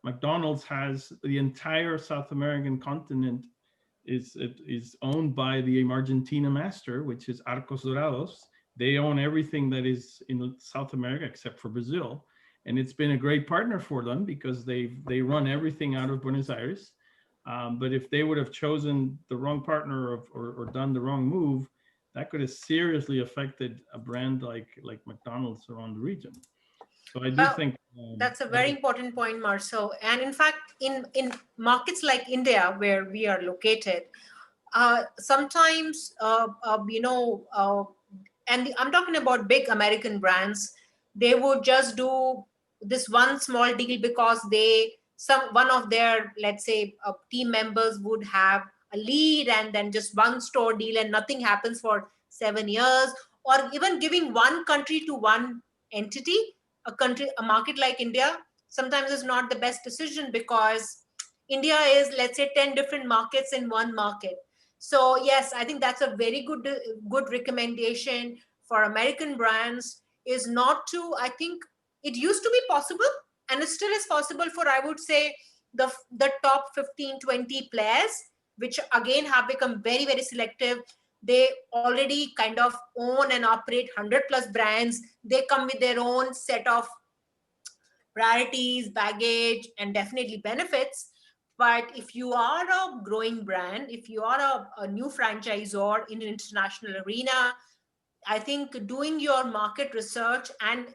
McDonald's has the entire South American continent is owned by the Argentina master, which is Arcos Dorados. They own everything that is in South America except for Brazil. And it's been a great partner for them because they run everything out of Buenos Aires. But if they would have chosen the wrong partner or done the wrong move, that could have seriously affected a brand like McDonald's around the region. So I do think that's a very important point, Marcel. And in fact, in markets like India, where we are located, sometimes and I'm talking about big American brands, they would just do this one small deal because one of their, let's say, team members would have a lead, and then just one store deal and nothing happens for 7 years. Or even giving one country to one entity, a market like India sometimes is not the best decision, because India is, let's say, 10 different markets in one market. So yes, I think that's a very good recommendation for American brands, is not to, I think it used to be possible, and it still is possible for, I would say, the top 15, 20 players, which again have become very, very selective. They already kind of own and operate 100 plus brands. They come with their own set of priorities, baggage, and definitely benefits. But if you are a growing brand, if you are a new franchisor in an international arena, I think doing your market research and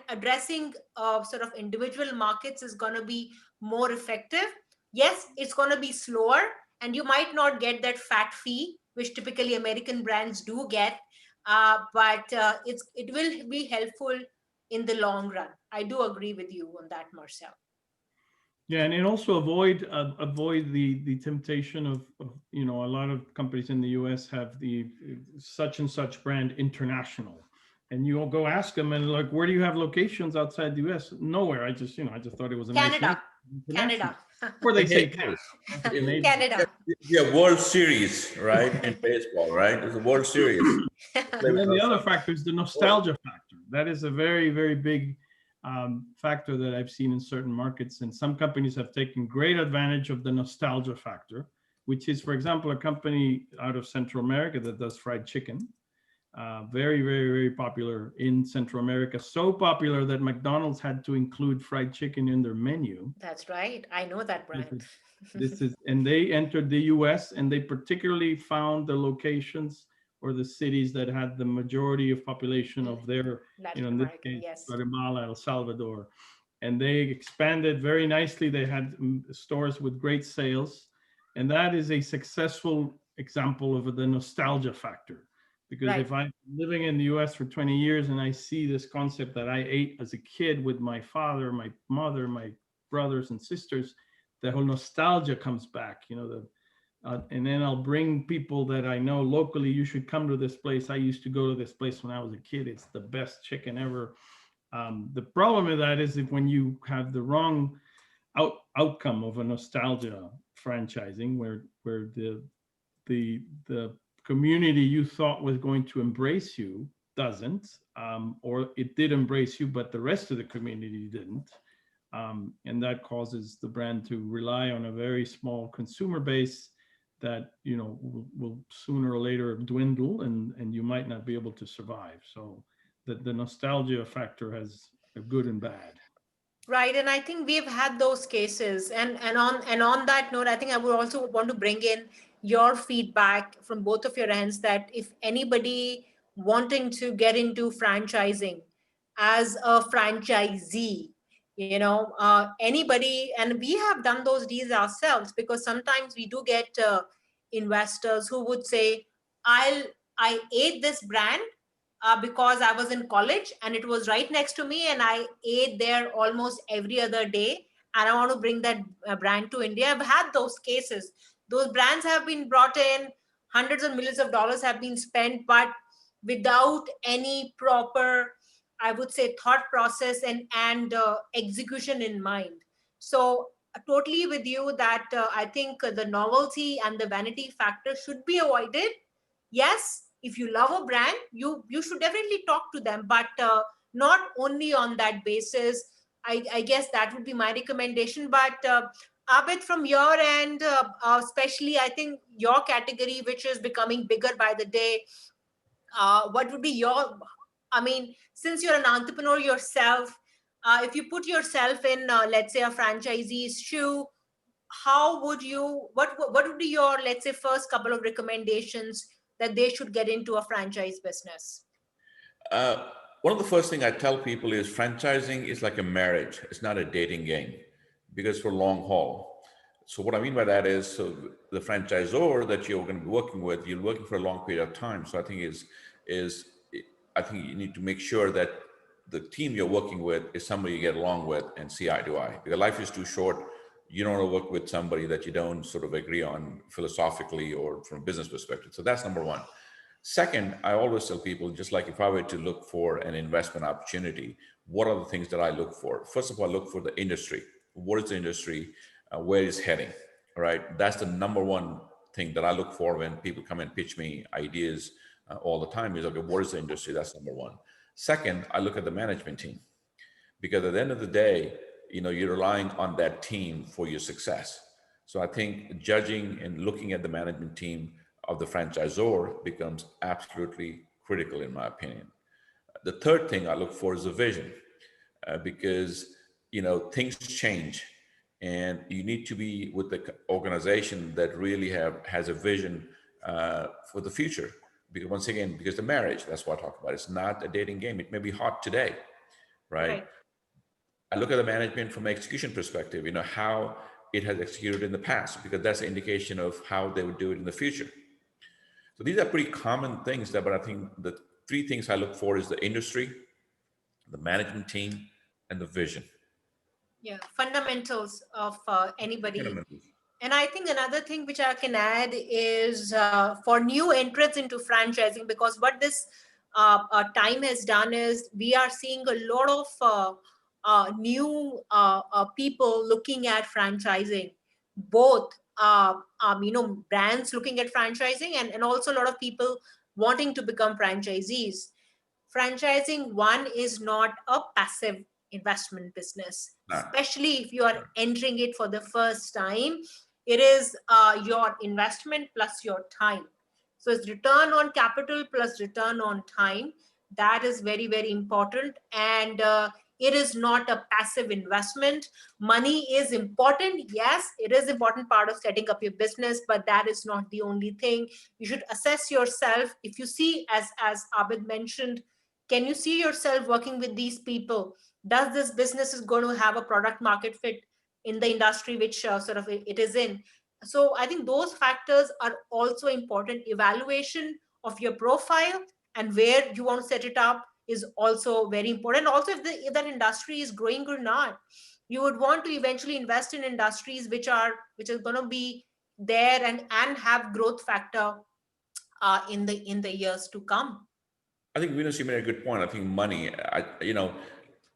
addressing sort of individual markets is going to be more effective. Yes, it's going to be slower, and you might not get that fat fee, which typically American brands do get, but it will be helpful in the long run. I do agree with you on that, Marcel. Yeah, and also avoid the temptation of a lot of companies in the U.S. have the such and such brand international, and you all go ask them and like, where do you have locations outside the U.S.? Nowhere. I just thought it was a nice name. Canada. International. Canada. Or they Hey, say hey, Canadian. Canada. yeah, World Series, right? In baseball, right? It's a World Series. Play And with then the us. other factor is the nostalgia factor. That is a very, very big factor that I've seen in certain markets. And some companies have taken great advantage of the nostalgia factor, which is, for example, a company out of Central America that does fried chicken. Very, very, very popular in Central America. So popular that McDonald's had to include fried chicken in their menu. That's right. I know that brand. And they entered the US and they particularly found the locations or the cities that had the majority of population of their, Latin in this American, case, yes. Guatemala, El Salvador. And they expanded very nicely. They had stores with great sales. And that is a successful example of the nostalgia factor. Because Right. if I'm living in the US for 20 years and I see this concept that I ate as a kid with my father, my mother, my brothers and sisters, the whole nostalgia comes back, and then I'll bring people that I know locally. You should come to this place. I used to go to this place when I was a kid. It's the best chicken ever. The problem with that is if when you have the wrong outcome of a nostalgia franchising, where the community you thought was going to embrace you doesn't, or it did embrace you, but the rest of the community didn't. And that causes the brand to rely on a very small consumer base that will sooner or later dwindle, and you might not be able to survive. So the nostalgia factor has a good and bad. Right, and I think we've had those cases, and on that note, I think I would also want to bring in your feedback from both of your ends, that if anybody wanting to get into franchising as a franchisee, anybody, and we have done those deals ourselves, because sometimes we do get investors who would say, I ate this brand because I was in college and it was right next to me, and I ate there almost every other day. And I want to bring that brand to India. I've had those cases. Those brands have been brought in, hundreds of millions of dollars have been spent, but without any proper, I would say, thought process and execution in mind. So totally with you that I think the novelty and the vanity factor should be avoided. Yes, if you love a brand, you should definitely talk to them, but not only on that basis. I guess that would be my recommendation. But Abid, from your end, especially I think your category, which is becoming bigger by the day, what would be your, I mean, since you're an entrepreneur yourself, if you put yourself in, let's say, a franchisee's shoe, how would you, what would be your, let's say, first couple of recommendations that they should get into a franchise business? One of the first thing I tell people is franchising is like a marriage. It's not a dating game because for long haul. So what I mean by that is, so the franchisor that you're going to be working with, you're working for a long period of time. So I think is I think you need to make sure that the team you're working with is somebody you get along with and see eye to eye. Because life is too short. You don't want to work with somebody that you don't sort of agree on philosophically or from a business perspective. So that's number one. Second, I always tell people, just like if I were to look for an investment opportunity, what are the things that I look for? First of all, I look for the industry. What is the industry? Where it's heading? All right. That's the number one thing that I look for when people come and pitch me ideas all the time is, okay, what is the industry? That's number one. Second, I look at the management team, because at the end of the day, you're relying on that team for your success. So I think judging and looking at the management team of the franchisor becomes absolutely critical, in my opinion. The third thing I look for is a vision, because things change, and you need to be with the organization that really has a vision for the future. Because once again, because the marriage, that's what I talk about. It's not a dating game. It may be hot today, right? Right. I look at the management from an execution perspective. How it has executed in the past, because that's an indication of how they would do it in the future. So these are pretty common things but I think the three things I look for is the industry, the management team, and the vision. Yeah, fundamentals of anybody. Fundamentals. And I think another thing which I can add is for new entrants into franchising, because what this time has done is we are seeing a lot of new people looking at franchising, both brands looking at franchising, and also a lot of people wanting to become franchisees. Franchising, one, is not a passive investment business, Nah. especially if you are entering it for the first time. It is your investment plus your time. So it's return on capital plus return on time. That is very, very important. And it is not a passive investment. Money is important. Yes, it is important part of setting up your business, but that is not the only thing. You should assess yourself. If you see, as Abid mentioned, can you see yourself working with these people? Does this business is going to have a product market fit in the industry which sort of it is in? So I think those factors are also important. Evaluation of your profile and where you want to set it up is also very important. Also, if that industry is growing or not, you would want to eventually invest in industries which are going to be there and have growth factor in the years to come. I think Venus, you made a good point. I think money,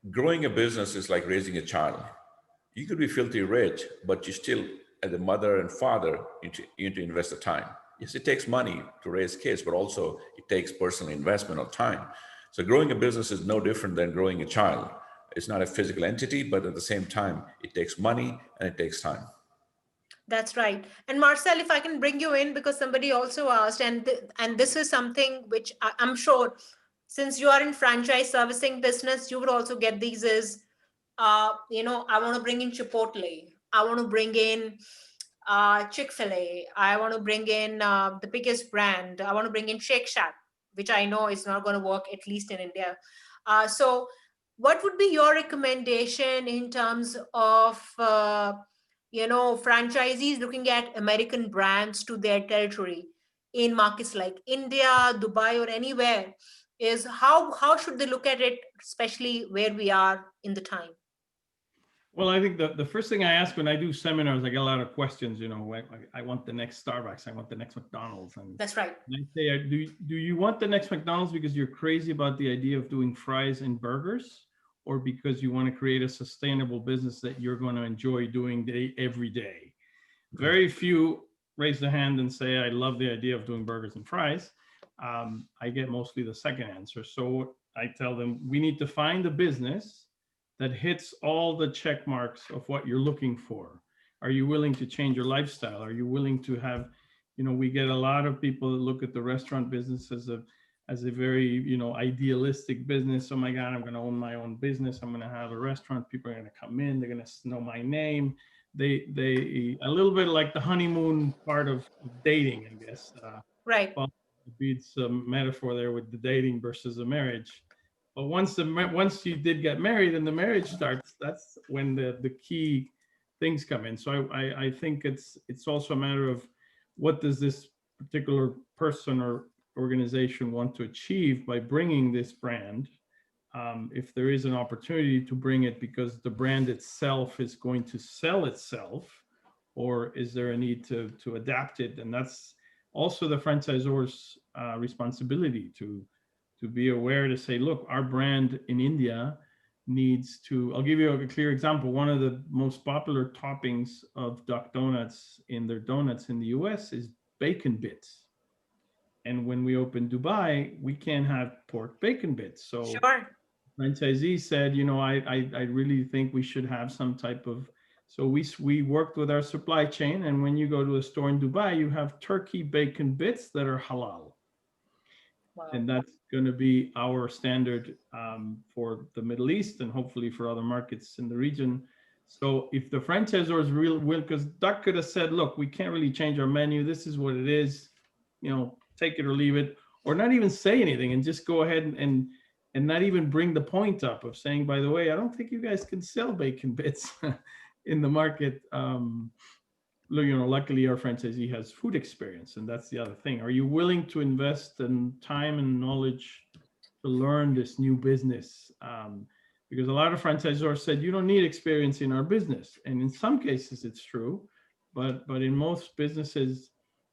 growing a business is like raising a child. You could be filthy rich, but you still, as a mother and father, you need to invest the time. Yes, it takes money to raise kids, but also it takes personal investment of time. So growing a business is no different than growing a child. It's not a physical entity, but at the same time, it takes money and it takes time. That's right. And Marcel, if I can bring you in, because somebody also asked, and this is something which I'm sure, since you are in franchise servicing business, you would also get these is, I want to bring in Chipotle. I want to bring in Chick-fil-A. I want to bring in the biggest brand. I want to bring in Shake Shack, which I know is not going to work, at least in India. So what would be your recommendation in terms of franchisees looking at American brands to their territory in markets like India, Dubai, or anywhere? Is how should they look at it, especially where we are in the time? Well, I think the first thing I ask when I do seminars, I get a lot of questions, I want the next Starbucks, I want the next McDonald's. And that's right. And I say, do you want the next McDonald's because you're crazy about the idea of doing fries and burgers, or because you want to create a sustainable business that you're going to enjoy doing every day? Very few raise their hand and say, I love the idea of doing burgers and fries. I get mostly the second answer. So I tell them, we need to find a business that hits all the check marks of what you're looking for. Are you willing to change your lifestyle? Are you willing to have, we get a lot of people that look at the restaurant business as a very, idealistic business. Oh my God, I'm going to own my own business. I'm going to have a restaurant. People are going to come in. They're going to know my name. They a little bit like the honeymoon part of dating, I guess. Right. Well, it beats a metaphor there with the dating versus the marriage. But once you did get married and the marriage starts, that's when the key things come in. So I think it's also a matter of what does this particular person or organization want to achieve by bringing this brand. If there is an opportunity to bring it because the brand itself is going to sell itself, or is there a need to adapt it? And that's also the franchisor's responsibility to be aware to say, look, our brand in India needs to, I'll give you a clear example. One of the most popular toppings of Duck Donuts in their donuts in the US is bacon bits. And when we opened Dubai, we can't have pork bacon bits. So sure. Franchisee said, I really think we should have some type of, so we worked with our supply chain. And when you go to a store in Dubai, you have turkey bacon bits that are halal. Wow. And that's going to be our standard for the Middle East and hopefully for other markets in the region. So if the franchisor is real, because Duck could have said, look, we can't really change our menu. This is what it is, take it or leave it, or not even say anything and just go ahead and not even bring the point up of saying, by the way, I don't think you guys can sell bacon bits. in the market. Luckily our franchisee has food experience, and that's the other thing. Are you willing to invest in time and knowledge to learn this new business? Because a lot of franchisors said, you don't need experience in our business. And in some cases it's true, but in most businesses,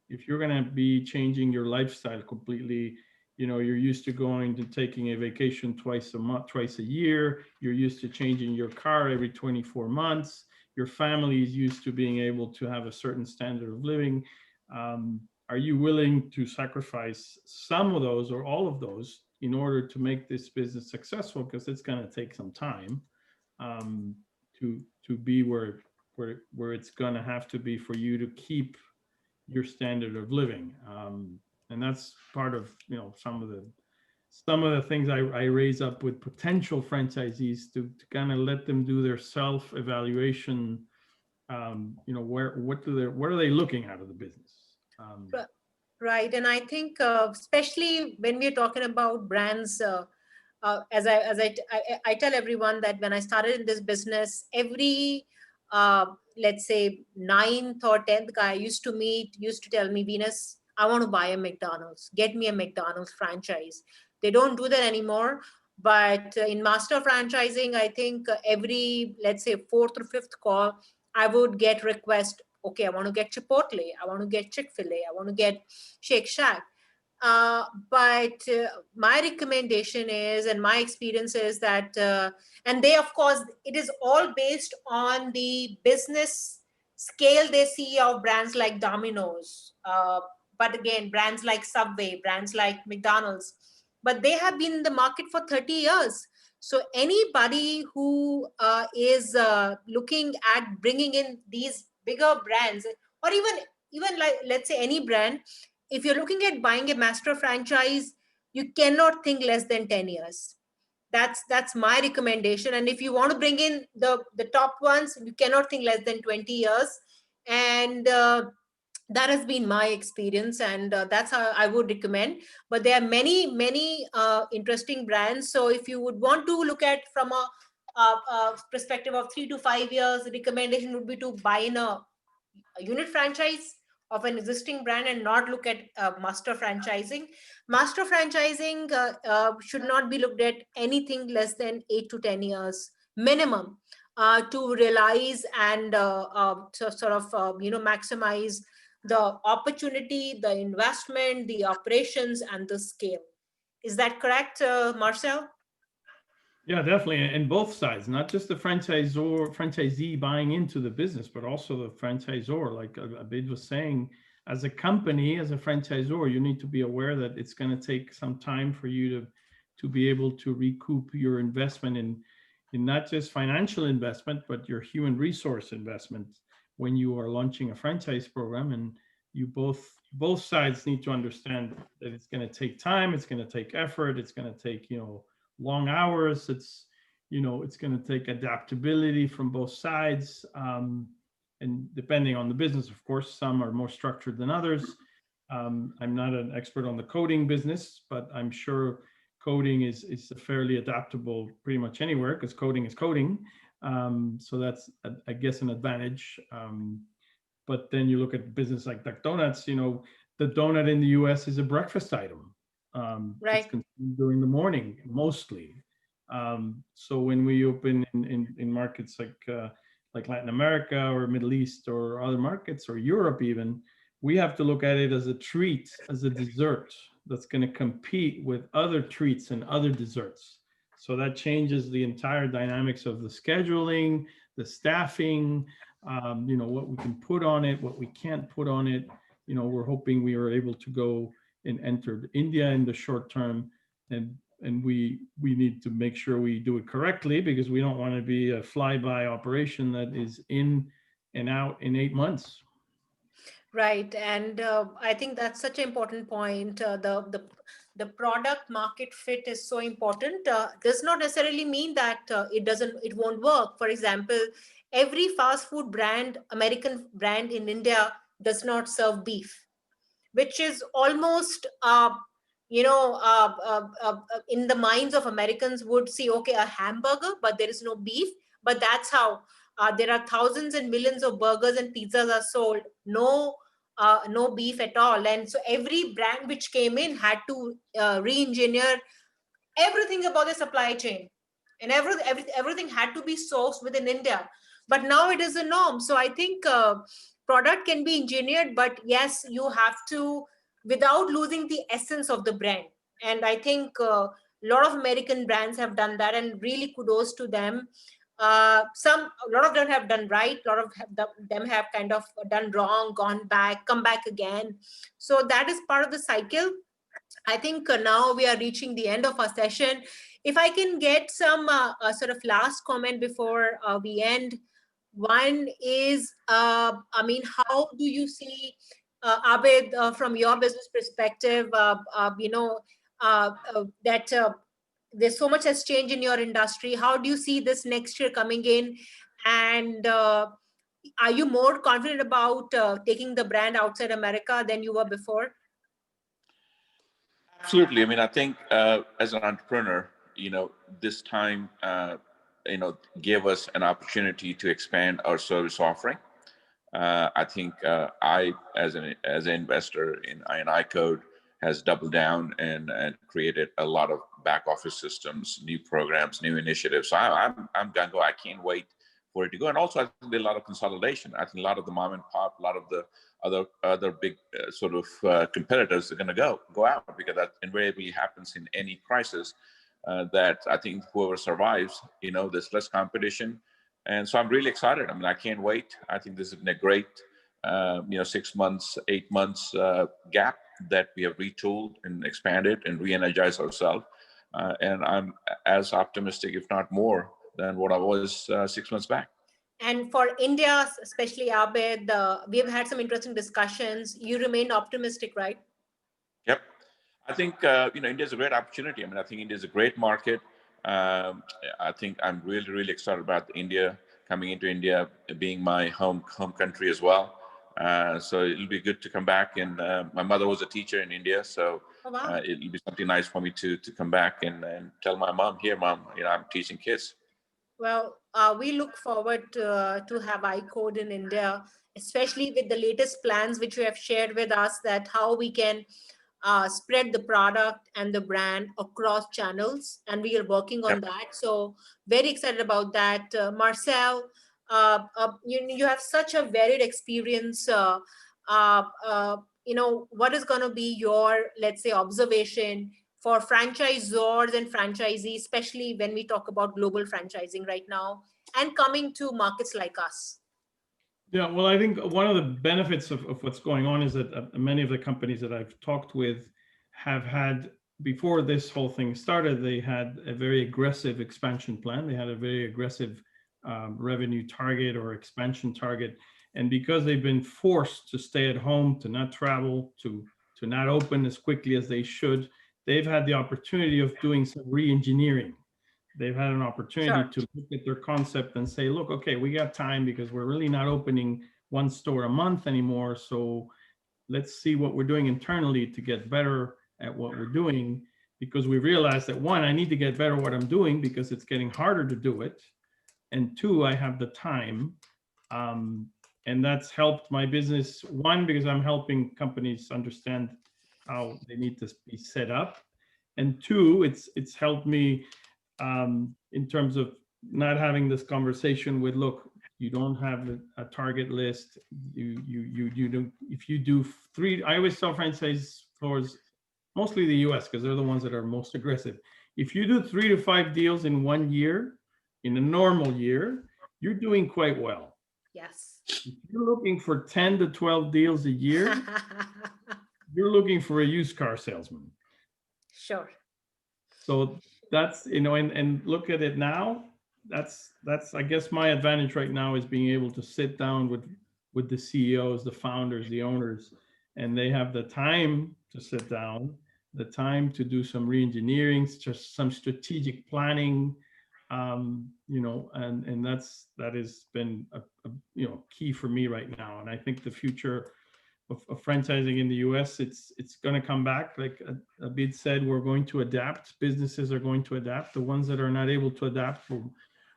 if you're going to be changing your lifestyle completely, you're used to going to taking a vacation twice a month, twice a year. You're used to changing your car every 24 months. Your family is used to being able to have a certain standard of living. Are you willing to sacrifice some of those or all of those in order to make this business successful? Because it's going to take some time to be where it's going to have to be for you to keep your standard of living. And that's part of some of the things I raise up with potential franchisees to kind of let them do their self evaluation. What are they looking out of the business? Right, and I think especially when we're talking about brands, as I tell everyone that when I started in this business, every let's say 9th or 10th guy I used to meet used to tell me, Venus, I want to buy a McDonald's, get me a McDonald's franchise. They don't do that anymore. But in master franchising, I think every, let's say, 4th or 5th call, I would get request, okay, I want to get Chipotle, I want to get Chick-fil-A, I want to get Shake Shack. But my recommendation is, and my experience is that, and they, of course, it is all based on the business scale they see of brands like Domino's. But again, brands like Subway, brands like McDonald's, but they have been in the market for 30 years. So anybody who is looking at bringing in these bigger brands, or even like, let's say, any brand, if you're looking at buying a master franchise, you cannot think less than 10 years. That's my recommendation. And if you want to bring in the top ones, you cannot think less than 20 years. And that has been my experience, and that's how I would recommend. But there are many interesting brands. So if you would want to look at from a perspective of 3 to 5 years, the recommendation would be to buy in a unit franchise of an existing brand and not look at master franchising. Master franchising should not be looked at anything less than 8 to 10 years minimum to realize and to sort of maximize the opportunity, the investment, the operations, and the scale. Is that correct, Marcel? Yeah, definitely. And both sides, not just the franchisee buying into the business, but also the franchisor. Like Abid was saying, as a company, as a franchisor, you need to be aware that it's going to take some time for you to be able to recoup your investment in not just financial investment, but your human resource investment when you are launching a franchise program. And you both sides need to understand that it's going to take time, it's going to take effort, it's going to take, long hours. It's going to take adaptability from both sides, and depending on the business, of course, some are more structured than others. I'm not an expert on the coding business, but I'm sure coding is fairly adaptable pretty much anywhere, because coding is coding. So that's, I guess, an advantage. But then you look at business like Duck Donuts. The donut in the US is a breakfast item. Right. It's consumed during the morning mostly. So when we open in markets like Latin America or Middle East or other markets or Europe even, we have to look at it as a treat, as a dessert that's going to compete with other treats and other desserts. So that changes the entire dynamics of the scheduling, the staffing, what we can put on it, what we can't put on it. We're hoping we are able to go and enter India in the short term, and we need to make sure we do it correctly, because we don't want to be a flyby operation that is in and out in 8 months. Right, and I think that's such an important point. The product market fit is so important. Does not necessarily mean that it won't work. For example, every fast food brand, American brand in India, does not serve beef, which is almost in the minds of Americans would see, okay, a hamburger, but there is no beef. But that's how there are thousands and millions of burgers and pizzas are sold, no beef at all. And so every brand which came in had to re-engineer everything about the supply chain, and everything had to be sourced within India. But now it is a norm. So I think product can be engineered, but yes, you have to, without losing the essence of the brand. And I think a lot of American brands have done that, and really kudos to them. A lot of them have done right, a lot of them have kind of done wrong, gone back, come back again. So that is part of the cycle. I think now we are reaching the end of our session. If I can get some sort of last comment before we end. One is, I mean, how do you see, Abid, from your business perspective, that there's so much has changed in your industry. How do you see this next year coming in? And are you more confident about taking the brand outside America than you were before? Absolutely. I mean, I think as an entrepreneur, this time, gave us an opportunity to expand our service offering. I think I, as an investor in iCode, has doubled down and created a lot of back office systems, new programs, new initiatives. So I'm gung ho. I can't wait for it to go. And also, I think there's a lot of consolidation. I think a lot of the mom and pop, a lot of the other big sort of competitors are going to go out, because that invariably happens in any crisis. That I think whoever survives, there's less competition. And so I'm really excited. I mean, I can't wait. I think this has been a great, 6 months, 8 months gap that we have retooled and expanded and re-energized ourselves. And I'm as optimistic, if not more, than what I was 6 months back. And for India, especially Abid, we've had some interesting discussions. You remain optimistic, right? Yep. I think, India is a great opportunity. I mean, I think India is a great market. I think I'm really, really excited about India, coming into India, being my home country as well. So it'll be good to come back. And my mother was a teacher in India, so Oh, wow. it'll be something nice for me to come back and tell my mom, here, mom, I'm teaching kids. Well, we look forward to have iCode in India, especially with the latest plans which you have shared with us, that how we can spread the product and the brand across channels, and we are working on that. So very excited about that. Marcel, you have such a varied experience. What is going to be your, let's say, observation for franchisors and franchisees, especially when we talk about global franchising right now and coming to markets like us? Yeah, well, I think one of the benefits of what's going on is that many of the companies that I've talked with have had, before this whole thing started, they had a very aggressive expansion plan. They had a very aggressive revenue target or expansion target. And because they've been forced to stay at home, to not travel, to not open as quickly as they should, they've had the opportunity of doing some re-engineering. They've had an opportunity to look at their concept and say, look, okay, we got time because we're really not opening one store a month anymore. So let's see what we're doing internally to get better at what we're doing, because we realized that, one, I need to get better at what I'm doing because it's getting harder to do it. And two, I have the time. And that's helped my business, one, because I'm helping companies understand how they need to be set up. And two, it's helped me in terms of not having this conversation with, look, you don't have a target list. You don't, if you do three, I always tell franchise stores, mostly the US, because they're the ones that are most aggressive. If you do 3 to 5 deals in 1 year, in a normal year, you're doing quite well. Yes. If you're looking for 10 to 12 deals a year, you're looking for a used car salesman. Sure. So that's, and look at it now. That's I guess my advantage right now is being able to sit down with the CEOs, the founders, the owners, and they have the time to sit down, the time to do some re-engineering, just some strategic planning, and that has been a key for me right now. And I think the future of franchising in the US, it's going to come back. Like Abid said, we're going to adapt. Businesses are going to adapt. The ones that are not able to adapt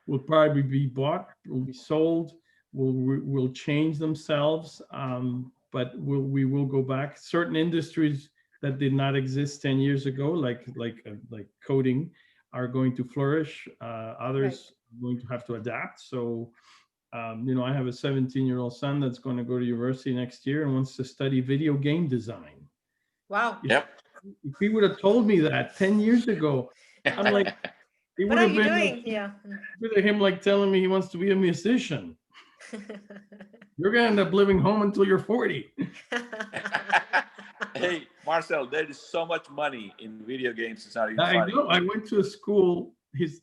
will probably be bought, will be sold, will change themselves, but we will go back. Certain industries that did not exist 10 years ago, like coding, are going to flourish. Others are going to have to adapt. So, I have a 17-year-old son that's going to go to university next year and wants to study video game design. Wow. Yep. If he would have told me that 10 years ago, I'm like, it What would are have you been doing? like, Yeah. him like telling me he wants to be a musician. You're going to end up living home until you're 40. Hey, Marcel, there is so much money in video games. It's not even I funny. know. I went to a school,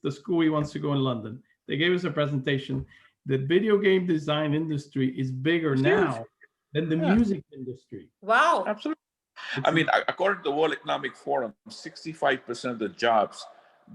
the school he wants to go in London. They gave us a presentation. The video game design industry is bigger It's huge. now than the music industry. Wow. Absolutely. I mean, according to the World Economic Forum, 65% of the jobs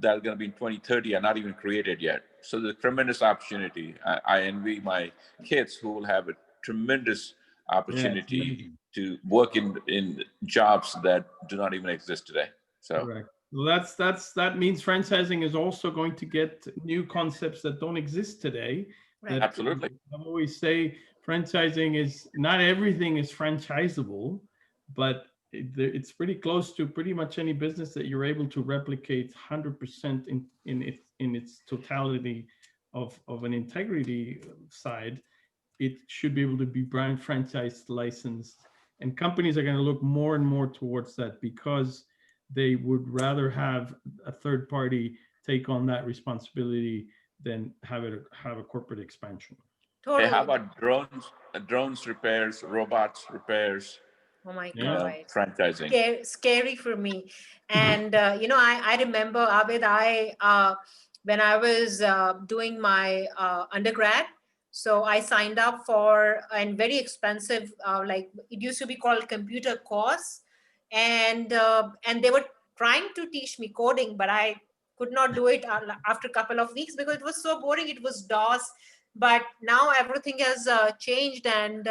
that are going to be in 2030 are not even created yet. So there's a tremendous opportunity. I envy my kids who will have a tremendous opportunity to work in jobs that do not even exist today. So correct. Well, that means franchising is also going to get new concepts that don't exist today. Right. Absolutely. I always say franchising is not everything is franchisable, but it's pretty close to pretty much any business that you're able to replicate 100% in its totality of an integrity side. It should be able to be brand franchised, licensed, and companies are going to look more and more towards that because they would rather have a third party take on that responsibility than have a corporate expansion. Totally. Hey, how about drones repairs, robots repairs? Oh my Yeah. God. Franchising. Scary for me. And, I remember, Abid, when I was doing my undergrad, so I signed up for a very expensive, like it used to be called computer course. And they were trying to teach me coding, but I could not do it after a couple of weeks because it was so boring. It was DOS. But now everything has changed, and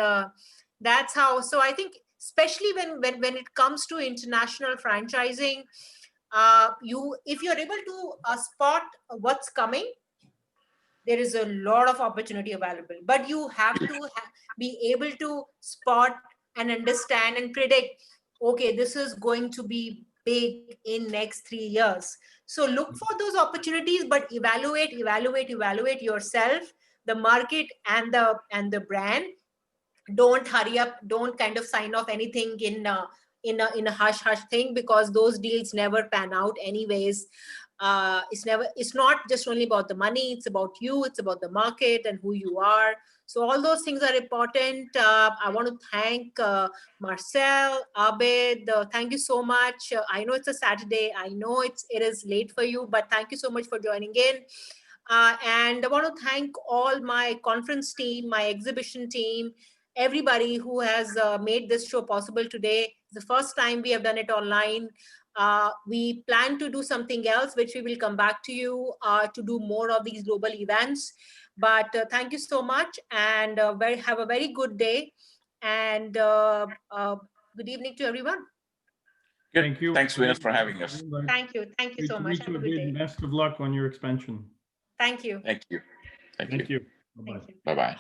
that's how. So I think, especially when it comes to international franchising, if you're able to spot what's coming, there is a lot of opportunity available. But you have to be able to spot and understand and predict. Okay, this is going to be big in next 3 years. So look for those opportunities, but evaluate yourself, the market, and the brand. Don't hurry up, don't kind of sign off anything in a hush thing, because those deals never pan out anyways. It's not just only about the money, it's about you, it's about the market and who you are. So all those things are important. I want to thank Marcel, Abid. Thank you so much. I know it's a Saturday, I know it is late for you, but thank you so much for joining in. And I want to thank all my conference team, my exhibition team, everybody who has made this show possible today. It's the first time we have done it online. We plan to do something else, which we will come back to you to do more of these global events. But thank you so much, and have a very good day, and good evening to everyone. Good. Thank you. Thanks, Venus, for having us. Thank you so much. Have a good day. Best of luck on your expansion. Thank you. Thank you. Thank you. Thank you. Bye-bye.